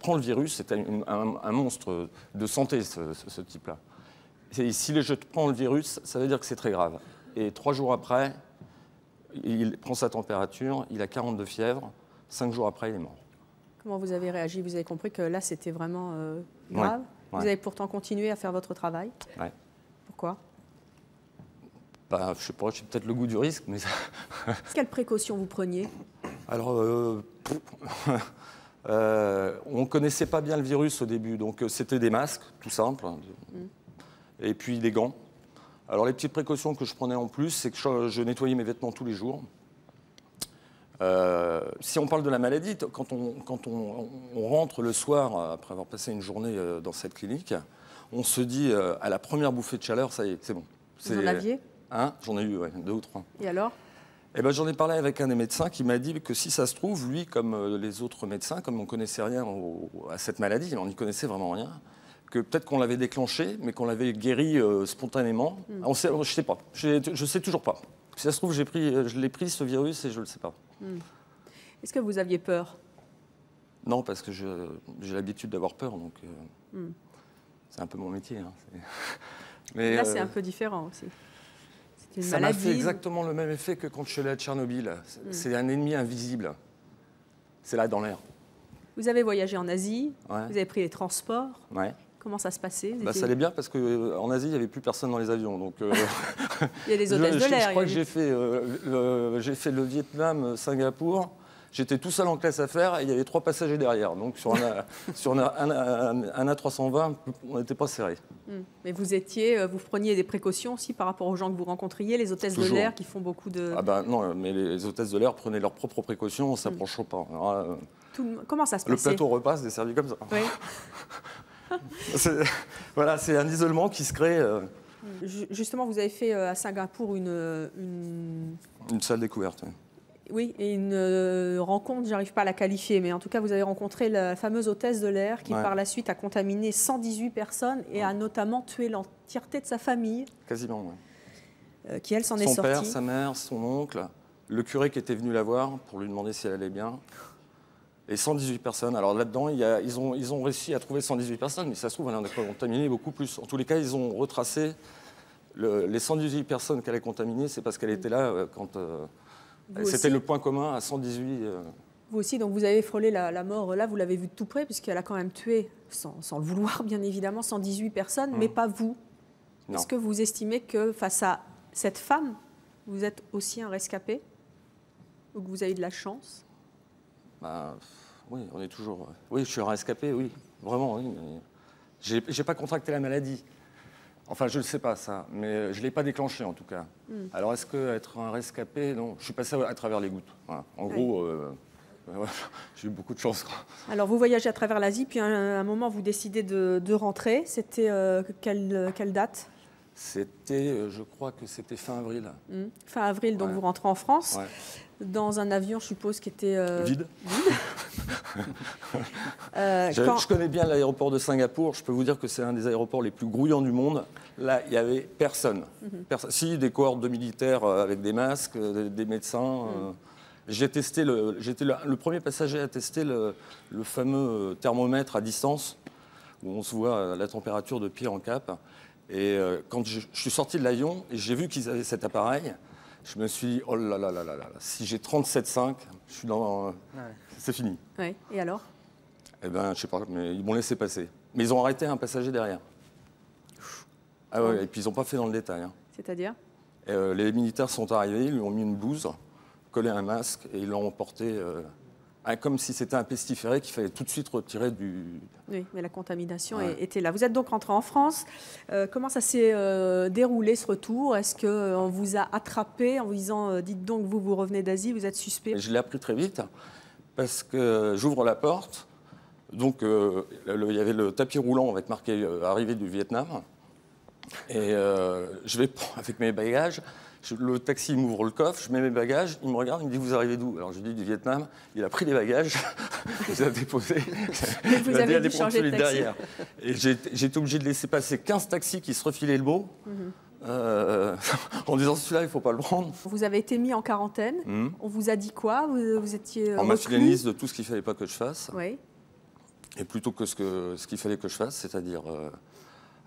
prends le virus, c'est un monstre de santé, ce type-là. Et si je prends le virus, ça veut dire que c'est très grave. Et 3 jours après, il prend sa température, il a 42 fièvres, 5 jours après, il est mort. Comment vous avez réagi? Vous avez compris que là, c'était vraiment grave. Ouais. Vous avez pourtant continué à faire votre travail. Ouais. Pourquoi? Je ne sais pas, j'ai peut-être le goût du risque, mais... Quelles précautions vous preniez? Alors, on ne connaissait pas bien le virus au début, donc c'était des masques, tout simple, et puis des gants. Alors les petites précautions que je prenais en plus, c'est que je nettoyais mes vêtements tous les jours. Si on parle de la maladie, quand on rentre le soir, après avoir passé une journée dans cette clinique, on se dit, à la première bouffée de chaleur, ça y est, c'est bon. Vous en aviez? J'en ai eu, 2 ou 3. Et alors? J'en ai parlé avec un des médecins qui m'a dit que si ça se trouve, lui, comme les autres médecins, comme on ne connaissait rien à cette maladie, on n'y connaissait vraiment rien, que peut-être qu'on l'avait déclenché, mais qu'on l'avait guéri spontanément. Je ne sais pas, je sais toujours pas. Si ça se trouve, je l'ai pris, ce virus, et je ne le sais pas. Est-ce que vous aviez peur? Non, parce que j'ai l'habitude d'avoir peur, donc c'est un peu mon métier. Mais, là, c'est un peu différent aussi. Ça m'a fait exactement le même effet que quand je suis allé à Tchernobyl. C'est un ennemi invisible. C'est là, dans l'air. Vous avez voyagé en Asie, ouais. Vous avez pris les transports. Ouais. Comment ça se passait? Ça allait bien parce qu'en Asie, il n'y avait plus personne dans les avions. Donc, il y a des hôtesses de l'air. Je crois que j'ai fait le Vietnam, Singapour. J'étais tout seul en classe à faire et il y avait 3 passagers derrière. Donc sur un A320, on n'était pas serré. Mais vous preniez des précautions aussi par rapport aux gens que vous rencontriez, les hôtesses de l'air qui font beaucoup de... Non, mais les hôtesses de l'air prenaient leurs propres précautions, on ne s'approche pas. Alors, comment ça se passait? Le plateau repas, c'est servi comme ça. Oui. C'est un isolement qui se crée. Justement, vous avez fait à Singapour une salle découverte. Oui, et une rencontre, j'arrive pas à la qualifier, mais en tout cas, vous avez rencontré la fameuse hôtesse de l'air qui, par la suite, a contaminé 118 personnes et a notamment tué l'entièreté de sa famille. Quasiment, oui. Qui, elle, s'en est sortie. Son père, sa mère, son oncle, le curé qui était venu la voir pour lui demander si elle allait bien. Et 118 personnes. Alors là-dedans, ils ont réussi à trouver 118 personnes, mais ça se trouve, elle en a contaminé beaucoup plus. En tous les cas, ils ont retracé les 118 personnes qu'elle a contaminées, c'est parce qu'elle était là quand... C'était le point commun à 118. Vous aussi, donc vous avez frôlé la mort, là, vous l'avez vu de tout près, puisqu'elle a quand même tué, sans le vouloir bien évidemment, 118 personnes, mais pas vous. Est-ce que vous estimez que face à cette femme, vous êtes aussi un rescapé? Ou que vous avez de la chance? Oui, on est toujours... Oui, je suis un rescapé, oui, vraiment, oui. J'ai pas contracté la maladie. Enfin, je ne sais pas ça, mais je ne l'ai pas déclenché en tout cas. Alors, est-ce qu'être un rescapé? Non, je suis passé à travers les gouttes. Voilà. En gros, j'ai eu beaucoup de chance, quoi. Alors, vous voyagez à travers l'Asie, puis à un moment, vous décidez de rentrer. C'était quelle date? C'était, je crois que c'était fin avril. Fin avril, donc Ouais. vous rentrez en France, Ouais. dans un avion, je suppose, qui était... Vide. quand- Je connais bien l'aéroport de Singapour. Je peux vous dire que c'est un des aéroports les plus grouillants du monde. Là, il n'y avait personne. Si, des cohortes de militaires avec des masques, des médecins. J'étais le premier passager à tester le fameux thermomètre à distance, où on se voit la température de pied en cap. Et quand je suis sorti de l'avion et j'ai vu qu'ils avaient cet appareil, je me suis dit, oh là là là là là, si j'ai 37,5, je suis dans... C'est fini. Ouais. Et alors? Eh ben, je sais pas, mais ils m'ont laissé passer. Mais ils ont arrêté un passager derrière. Ah ouais, et puis ils n'ont pas fait dans le détail. Hein. C'est-à-dire? Les militaires sont arrivés, ils lui ont mis une blouse, collé un masque et ils l'ont emporté comme si c'était un pestiféré qu'il fallait tout de suite retirer du... Oui, mais la contamination Ouais. était là. Vous êtes donc rentré en France. Comment ça s'est déroulé ce retour? Est-ce qu'on vous a attrapé en vous disant dites donc, vous revenez d'Asie, vous êtes suspect? Et je l'ai appris très vite parce que j'ouvre la porte. Donc, il y avait le tapis roulant avec marqué arrivée du Vietnam. Et je vais avec mes bagages. Le taxi m'ouvre le coffre, je mets mes bagages. Il me regarde, il me dit vous arrivez d'où? Alors je lui dis du Vietnam. Il a pris les bagages, il les a déposés. Vous Il a dit, avez allez dû prendre changer de celui taxi. derrière. Et j'ai été obligé de laisser passer 15 taxis qui se refilaient le mot. En disant celui-là, il ne faut pas le prendre. Vous avez été mis en quarantaine. On vous a dit quoi? Vous étiez On m'a filé une reclus? liste de tout ce qu'il ne fallait pas que je fasse. Oui. Et plutôt que ce qu'il fallait que je fasse, c'est-à-dire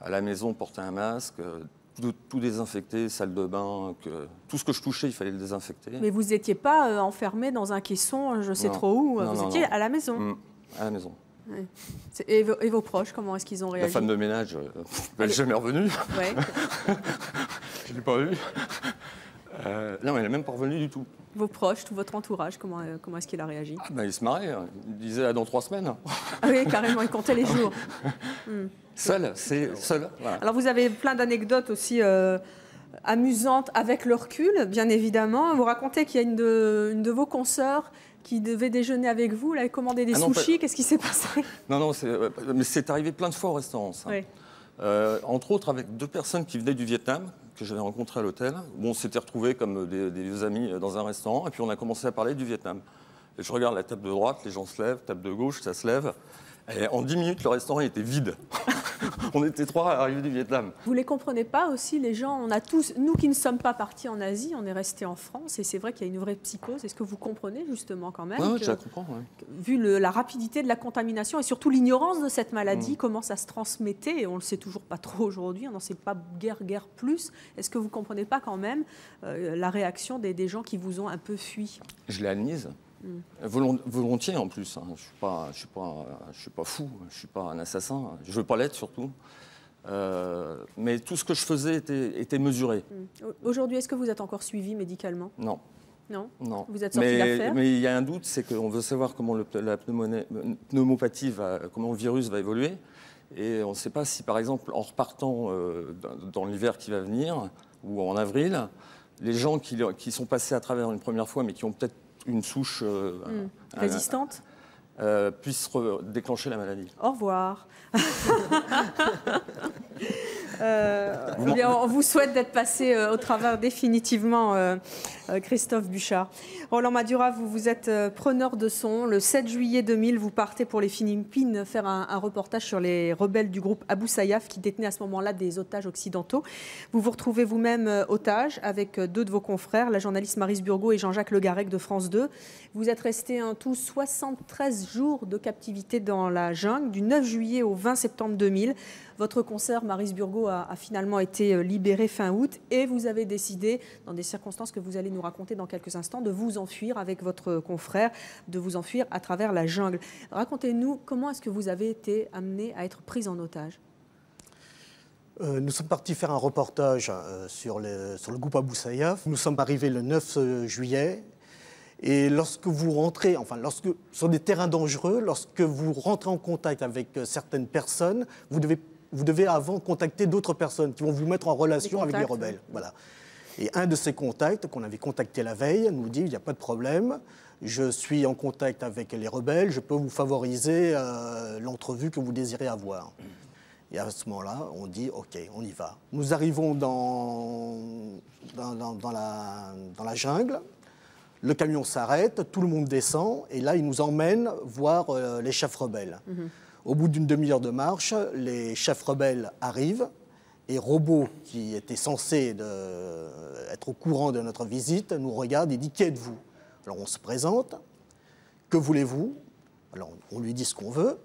à la maison porter un masque, tout désinfecter, salle de bain, tout ce que je touchais, il fallait le désinfecter. Mais vous n'étiez pas enfermé dans un caisson, je sais Non. trop où. Non, vous non, étiez non. à la maison. À la maison. Et vos proches, comment est-ce qu'ils ont La réagi? femme de ménage, elle n'est jamais revenue. Ouais. Je ne l'ai pas vue. Non, elle n'est même pas revenue du tout. Vos proches, tout votre entourage, comment est-ce qu'il a réagi? Ah, ben, il se marrait. Hein. Il disait dans 3 semaines. Ah oui, carrément, il comptait les jours. Seul, c'est seul. Voilà. Alors vous avez plein d'anecdotes aussi amusantes avec le recul, bien évidemment. Vous racontez qu'il y a une de vos consoeurs qui devait déjeuner avec vous, elle avait commandé des non, sushis. Qu'est-ce qui s'est passé? Non, mais c'est arrivé plein de fois au restaurant, ça. Oui. Entre autres avec 2 personnes qui venaient du Vietnam, que j'avais rencontrées à l'hôtel, où on s'était retrouvés comme des vieux amis dans un restaurant, et puis on a commencé à parler du Vietnam. Et je regarde la table de droite, les gens se lèvent, table de gauche, ça se lève. Et en 10 minutes, le restaurant était vide. On était 3 à arriver du Vietnam. Vous ne les comprenez pas aussi, les gens? On a tous, nous qui ne sommes pas partis en Asie, on est restés en France, et c'est vrai qu'il y a une vraie psychose. Est-ce que vous comprenez justement quand même Oui, que, je la comprends. Ouais. vu la rapidité de la contamination et surtout l'ignorance de cette maladie, comment ça se transmettait, et on ne le sait toujours pas trop aujourd'hui, on n'en sait pas guère plus. Est-ce que vous ne comprenez pas quand même la réaction des gens qui vous ont un peu fui? Je l'ai admise. Volontiers en plus. Hein. Je suis pas fou. Je suis pas un assassin. Je veux pas l'être surtout. Mais tout ce que je faisais était mesuré. Aujourd'hui, est-ce que vous êtes encore suivi médicalement? Non. Non. Non. Vous êtes sorti d'affaire? Mais il y a un doute, c'est qu'on veut savoir comment la pneumopathie comment le virus va évoluer. Et on ne sait pas si, par exemple, en repartant dans l'hiver qui va venir, ou en avril, les gens qui sont passés à travers une première fois, mais qui ont peut-être une souche résistante, puissent déclencher la maladie. Au revoir. Eh bien, on vous souhaite d'être passé au travers définitivement, Christophe Buchard. Roland Madura, vous êtes preneur de son. Le 7 juillet 2000, vous partez pour les Philippines faire un reportage sur les rebelles du groupe Abu Sayyaf qui détenaient à ce moment-là des otages occidentaux. Vous vous retrouvez vous-même otage avec 2 de vos confrères, la journaliste Maryse Burgot et Jean-Jacques Le Garrec de France 2. Vous êtes resté en tout 73 jours de captivité dans la jungle, du 9 juillet au 20 septembre 2000. Votre consoeur, Maryse Burgot, a finalement été libérée fin août et vous avez décidé, dans des circonstances que vous allez nous raconter dans quelques instants, de vous enfuir avec votre confrère, de vous enfuir à travers la jungle. Racontez-nous, comment est-ce que vous avez été amené à être prise en otage? Nous sommes partis faire un reportage sur le groupe Abu Sayyaf. Nous sommes arrivés le 9 juillet Et lorsque vous rentrez, sur des terrains dangereux, lorsque vous rentrez en contact avec certaines personnes, vous devez avant contacter d'autres personnes qui vont vous mettre en relation avec les rebelles. Voilà. Et un de ces contacts, qu'on avait contacté la veille, nous dit, il n'y a pas de problème, je suis en contact avec les rebelles, je peux vous favoriser l'entrevue que vous désirez avoir. Et à ce moment-là, on dit, OK, on y va. Nous arrivons dans la jungle, le camion s'arrête, tout le monde descend, et là, il nous emmène voir les chefs rebelles. Au bout d'une demi-heure de marche, les chefs rebelles arrivent, et Robot, qui était censé être au courant de notre visite, nous regarde et dit « Qui êtes-vous » Alors on se présente. « Que voulez-vous » Alors on lui dit ce qu'on veut.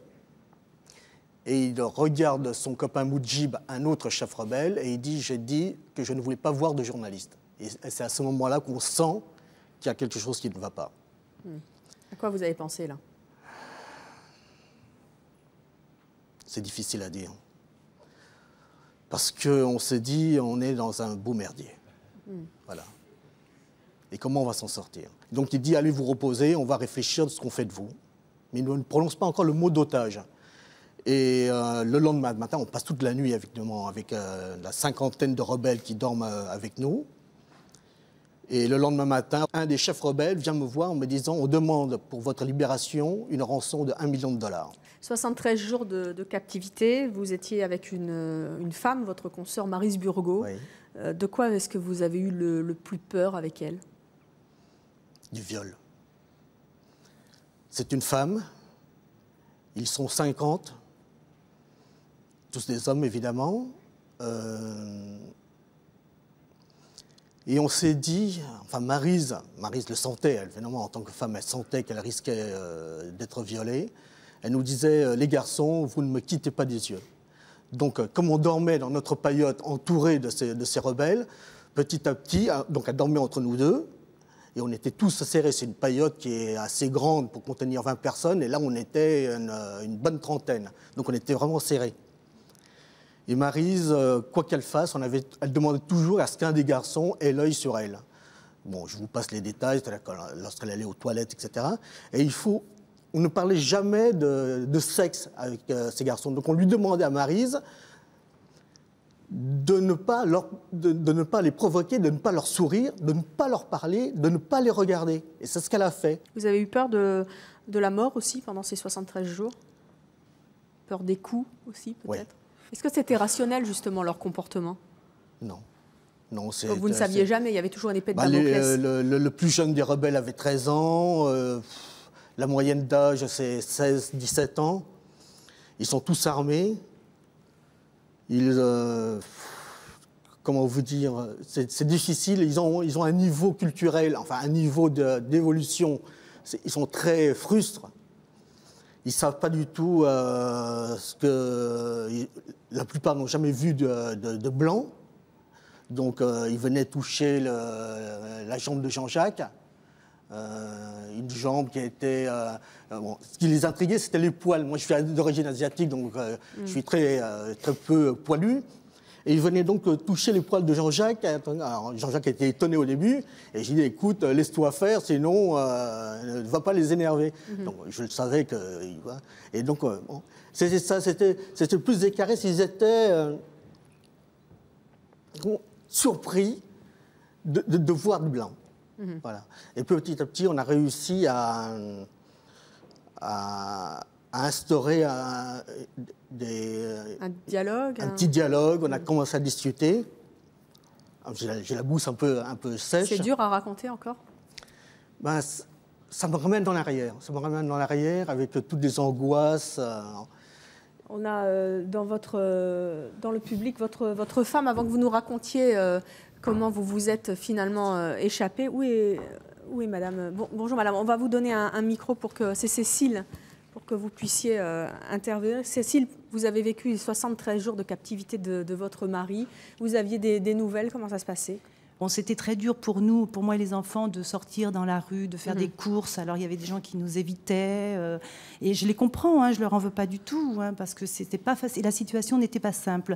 Et il regarde son copain Moudjib, un autre chef rebelle, et il dit « J'ai dit que je ne voulais pas voir de journalistes. » Et c'est à ce moment-là qu'on sent qu'il y a quelque chose qui ne va pas. À quoi vous avez pensé, là? C'est difficile à dire. Parce qu'on s'est dit, on est dans un beau merdier. Voilà. Et comment on va s'en sortir? Donc il dit, allez vous reposer, on va réfléchir de ce qu'on fait de vous. Mais il ne prononce pas encore le mot d'otage. Et le lendemain matin, on passe toute la nuit avec la cinquantaine de rebelles qui dorment avec nous. Et le lendemain matin, un des chefs rebelles vient me voir en me disant, on demande pour votre libération une rançon de $1 million. 73 jours de captivité, vous étiez avec une femme, votre consoeur Maryse Burgot. Oui. De quoi est-ce que vous avez eu le plus peur avec elle? Du viol. C'est une femme, ils sont 50, tous des hommes évidemment. Et on s'est dit, enfin Maryse le sentait, elle, évidemment, en tant que femme, elle sentait qu'elle risquait d'être violée. Elle nous disait, les garçons, vous ne me quittez pas des yeux. Donc, comme on dormait dans notre paillote entouré de ces rebelles, petit à petit, donc elle dormait entre nous deux, et on était tous serrés. C'est une paillote qui est assez grande pour contenir 20 personnes, et là, on était une bonne trentaine. Donc, on était vraiment serrés. Et Maryse, quoi qu'elle fasse, elle demandait toujours à ce qu'un des garçons ait l'œil sur elle. Bon, je vous passe les détails, lorsqu'elle allait aux toilettes, etc. Et on ne parlait jamais de sexe avec ces garçons. Donc on lui demandait à Maryse de ne pas les provoquer, de ne pas leur sourire, de ne pas leur parler, de ne pas les regarder. Et c'est ce qu'elle a fait. Vous avez eu peur de la mort aussi pendant ces 73 jours? Peur des coups aussi, peut-être? Oui. Est-ce que c'était rationnel, justement, leur comportement? Non. Vous ne saviez jamais, il y avait toujours une épée de Damoclès. Le plus jeune des rebelles avait 13 ans. La moyenne d'âge, c'est 16-17 ans. Ils sont tous armés. Comment vous dire, c'est difficile. Ils ont un niveau culturel, enfin un niveau d'évolution. Ils sont très frustres. Ils ne savent pas du tout ce que... La plupart n'ont jamais vu de blanc. Donc ils venaient toucher la jambe de Jean-Jacques. Une jambe qui était... ce qui les intriguait, c'était les poils. Moi, je suis d'origine asiatique, donc je suis très peu poilu. Et ils venaient donc toucher les poils de Jean-Jacques. Alors, Jean-Jacques était étonné au début. Et j'ai dit, écoute, laisse-toi faire, sinon, ne va pas les énerver. Donc, je le savais que... Et donc, bon, c'était ça, c'était plus des caresses. Ils étaient surpris de voir du blanc. Voilà. Et petit à petit, on a réussi à instaurer un dialogue, un petit dialogue. On a commencé à discuter. J'ai la bouche un peu sèche. C'est dur à raconter encore? Ben, ça me ramène dans l'arrière. Ça me ramène dans l'arrière avec toutes les angoisses. On a dans le public votre femme, avant que vous nous racontiez comment vous vous êtes finalement échappée. Où est madame? Bonjour madame, on va vous donner un micro pour que... C'est Cécile, pour que vous puissiez intervenir. Cécile, vous avez vécu les 73 jours de captivité de votre mari. Vous aviez des nouvelles, comment ça se passait? Bon, c'était très dur pour nous, pour moi et les enfants, de sortir dans la rue, de faire des courses. Alors, il y avait des gens qui nous évitaient. Et je les comprends, hein, je ne leur en veux pas du tout, hein, parce que c'était pas facile. La situation n'était pas simple.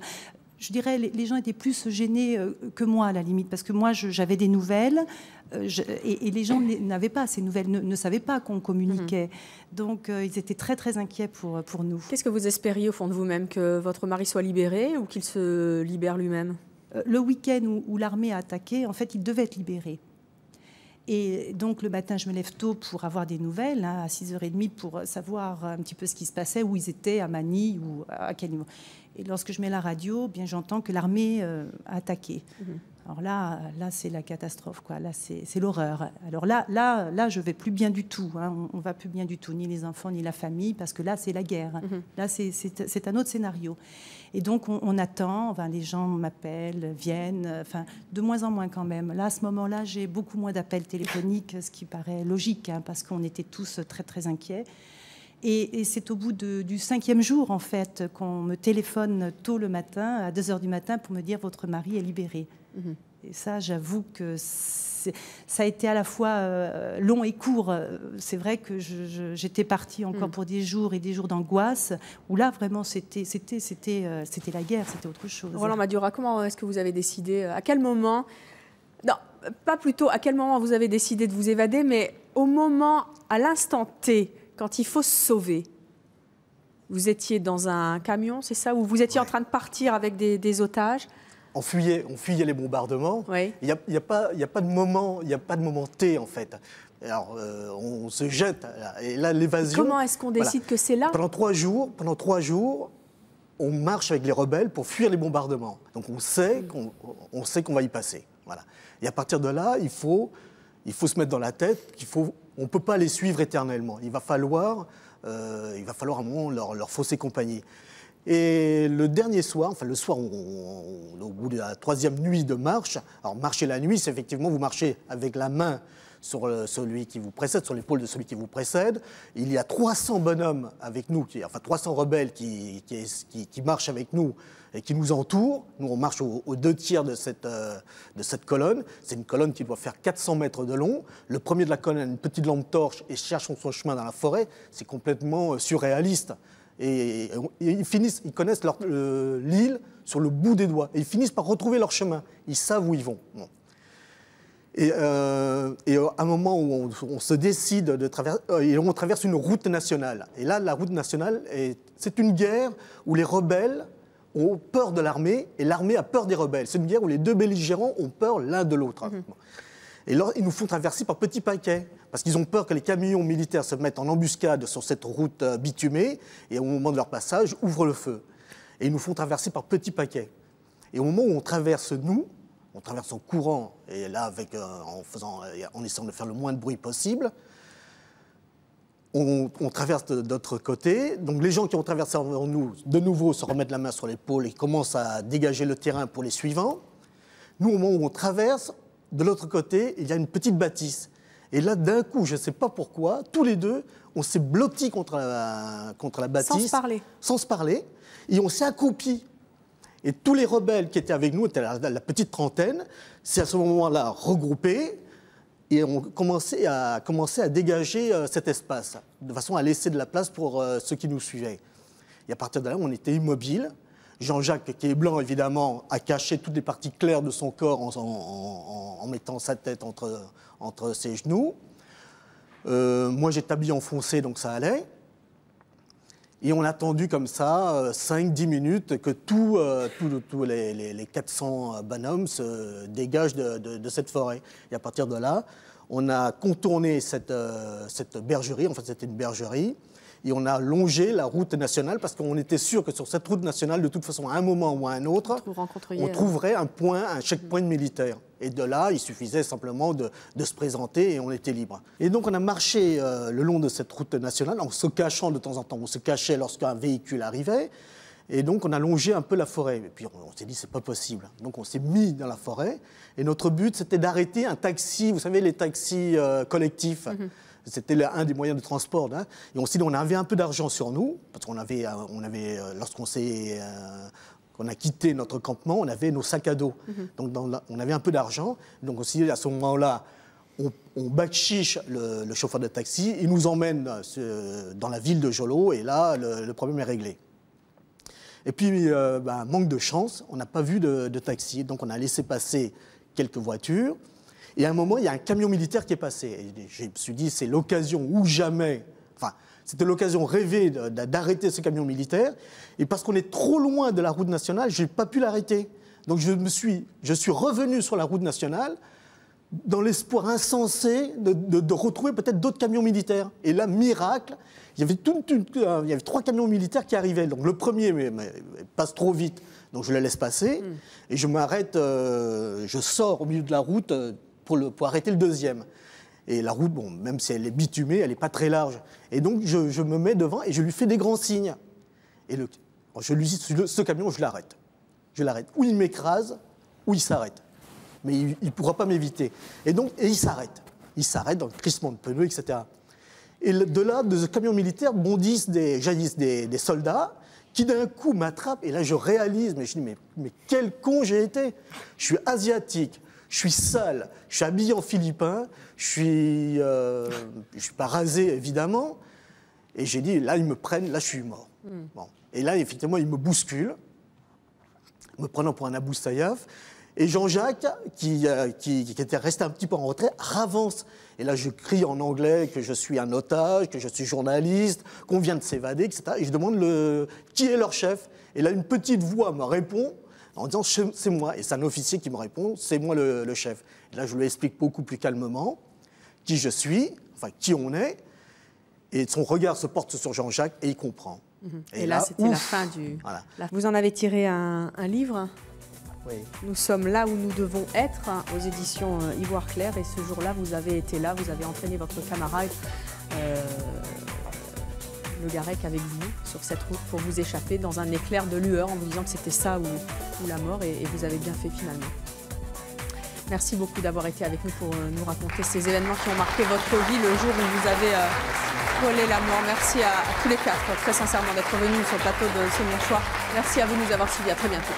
je dirais, les gens étaient plus gênés que moi, à la limite, parce que moi, j'avais des nouvelles, et les gens n'avaient pas ces nouvelles, ne savaient pas qu'on communiquait. Donc, ils étaient très, très inquiets pour nous. Qu'est-ce que vous espériez au fond de vous-même? Que votre mari soit libéré ou qu'il se libère lui-même? Le week-end où l'armée a attaqué, en fait, il devait être libéré. Et donc, le matin, je me lève tôt pour avoir des nouvelles, hein, à 6h30, pour savoir un petit peu ce qui se passait, où ils étaient, à Manille, ou à quel niveau. Et lorsque je mets la radio, bien j'entends que l'armée a attaqué. Alors là, c'est la catastrophe, quoi. Là, c'est l'horreur. Alors là, je vais plus bien du tout. Hein. On va plus bien du tout, ni les enfants, ni la famille, parce que là, c'est la guerre. Là, c'est un autre scénario. Et donc, on attend. Enfin, les gens m'appellent, viennent. Enfin, de moins en moins quand même. Là, à ce moment-là, j'ai beaucoup moins d'appels téléphoniques, ce qui paraît logique, hein, parce qu'on était tous très, très inquiets. Et c'est au bout du 5e jour, en fait, qu'on me téléphone tôt le matin, à 2h du matin, pour me dire « votre mari est libéré ». Et ça, j'avoue que ça a été à la fois long et court. C'est vrai que j'étais partie encore pour des jours et des jours d'angoisse, où là, vraiment, c'était la guerre, c'était autre chose. Roland Madura, comment est-ce que vous avez décidé, à quel moment, non, pas plutôt à quel moment vous avez décidé de vous évader, mais au moment, à l'instant T, quand il faut se sauver, vous étiez dans un camion, c'est ça, ou vous étiez en train de partir avec des otages? On fuyait les bombardements. Oui. Il n'y a pas de moment T, en fait. Alors, on se jette, et là, l'évasion... Comment est-ce qu'on décide que c'est là? Pendant 3 jours, on marche avec les rebelles pour fuir les bombardements. Donc, on sait qu'on va y passer. Voilà. Et à partir de là, il faut se mettre dans la tête qu'on ne peut pas les suivre éternellement. Il va falloir à un moment leur fausser compagnie. Et le dernier soir, enfin le soir au bout de la 3e nuit de marche, alors marcher la nuit, c'est effectivement vous marchez avec la main sur celui qui vous précède, sur l'épaule de celui qui vous précède. Il y a 300 bonhommes avec nous, 300 rebelles qui marchent avec nous et qui nous entourent. Nous, on marche aux 2 tiers de cette colonne. C'est une colonne qui doit faire 400 mètres de long. Le premier de la colonne a une petite lampe torche et cherche son chemin dans la forêt. C'est complètement surréaliste. Et ils connaissent l'île sur le bout des doigts. Et ils finissent par retrouver leur chemin. Ils savent où ils vont. Bon. Et à un moment où on se décide de traverser, on traverse une route nationale. Et là, la route nationale, c'est une guerre où les rebelles ont peur de l'armée et l'armée a peur des rebelles. C'est une guerre où les 2 belligérants ont peur l'un de l'autre. Et là, ils nous font traverser par petits paquets, parce qu'ils ont peur que les camions militaires se mettent en embuscade sur cette route bitumée, et au moment de leur passage, ouvrent le feu. Et ils nous font traverser par petits paquets. Et au moment où on traverse, on traverse en courant, et là, en essayant de faire le moins de bruit possible, on traverse de l'autre côté. Donc les gens qui ont traversé avant nous, de nouveau, se remettent la main sur l'épaule et commencent à dégager le terrain pour les suivants. Nous, au moment où on traverse, de l'autre côté, il y a une petite bâtisse. Et là, d'un coup, je ne sais pas pourquoi, tous les deux, on s'est blottis contre la bâtisse. Sans se parler. Et on s'est accroupis. Et tous les rebelles qui étaient avec nous, étaient la petite trentaine, c'est à ce moment-là regroupés et on commençait à dégager cet espace, de façon à laisser de la place pour ceux qui nous suivaient. Et à partir de là, on était immobiles. Jean-Jacques, qui est blanc, évidemment, a caché toutes les parties claires de son corps en mettant sa tête entre ses genoux. Moi, j'étais habillé en foncé, donc ça allait. Et on a attendu comme ça 5-10 minutes que tous les 400 bonhommes se dégagent de cette forêt. Et à partir de là, on a contourné cette bergerie, en fait c'était une bergerie, et on a longé la route nationale parce qu'on était sûr que sur cette route nationale, de toute façon, à un moment ou à un autre, on trouverait un checkpoint militaire. Et de là, il suffisait simplement de se présenter et on était libre. Et donc on a marché le long de cette route nationale en se cachant de temps en temps. On se cachait lorsqu'un véhicule arrivait. Et donc on a longé un peu la forêt. Et puis on s'est dit, c'est pas possible. Donc on s'est mis dans la forêt. Et notre but, c'était d'arrêter un taxi. Vous savez, les taxis collectifs. C'était un des moyens de transport. Hein. Et on s'est dit, on avait un peu d'argent sur nous, parce qu'on avait lorsqu'on a quitté notre campement, on avait nos sacs à dos. Donc on avait un peu d'argent. Donc on s'est dit, à ce moment-là, on bakchiche le chauffeur de taxi, il nous emmène dans la ville de Jolo, et là, le problème est réglé. Et puis, manque de chance, on n'a pas vu de taxi. Donc, on a laissé passer quelques voitures. Et à un moment, il y a un camion militaire qui est passé. Et je me suis dit, c'est l'occasion ou jamais... Enfin, c'était l'occasion rêvée d'arrêter ce camion militaire. Et parce qu'on est trop loin de la route nationale, je n'ai pas pu l'arrêter. Donc, je suis revenu sur la route nationale dans l'espoir insensé de retrouver peut-être d'autres camions militaires. Et là, miracle, il y avait 3 camions militaires qui arrivaient. Donc, le premier mais passe trop vite, donc je le laisse passer. Et je m'arrête, je sors au milieu de la route pour arrêter le deuxième. Et la route, bon, même si elle est bitumée, elle n'est pas très large. Et donc, je me mets devant et je lui fais des grands signes. Et ce camion, je l'arrête. Je l'arrête. Ou il m'écrase, ou il s'arrête. Mais il ne pourra pas m'éviter. Et il s'arrête. Il s'arrête dans le crissement de pneus, etc. Et de là, de ce camion militaire, jaillissent des soldats qui d'un coup m'attrapent. Et là, je réalise, mais je dis, mais quel con j'ai été. Je suis asiatique. Je suis sale, je suis habillé en philippin, je suis pas rasé évidemment, et j'ai dit là ils me prennent, là je suis mort. Bon. Et là effectivement ils me bousculent, me prenant pour un Abou Sayyaf, et Jean-Jacques qui était resté un petit peu en retrait avance. Et là je crie en anglais que je suis un otage, que je suis journaliste, qu'on vient de s'évader, etc. Et je demande qui est leur chef. Et là une petite voix me répond en disant « c'est moi ». Et c'est un officier qui me répond « c'est moi le chef ». Et là, je lui explique beaucoup plus calmement qui je suis, enfin qui on est. Et son regard se porte sur Jean-Jacques et il comprend. Et là, c'était la fin du... Voilà. Vous en avez tiré un livre. Oui. Nous sommes là où nous devons être, aux éditions Ivoire Clair. Et ce jour-là, vous avez été là, vous avez entraîné votre camarade Le Garec avec vous sur cette route pour vous échapper dans un éclair de lueur en vous disant que c'était ça ou la mort, et vous avez bien fait finalement. Merci beaucoup d'avoir été avec nous pour nous raconter ces événements qui ont marqué votre vie le jour où vous avez frôlé la mort. Merci à tous les 4 très sincèrement d'être venus sur le plateau de C'est mon choix. Merci à vous de nous avoir suivis. À très bientôt.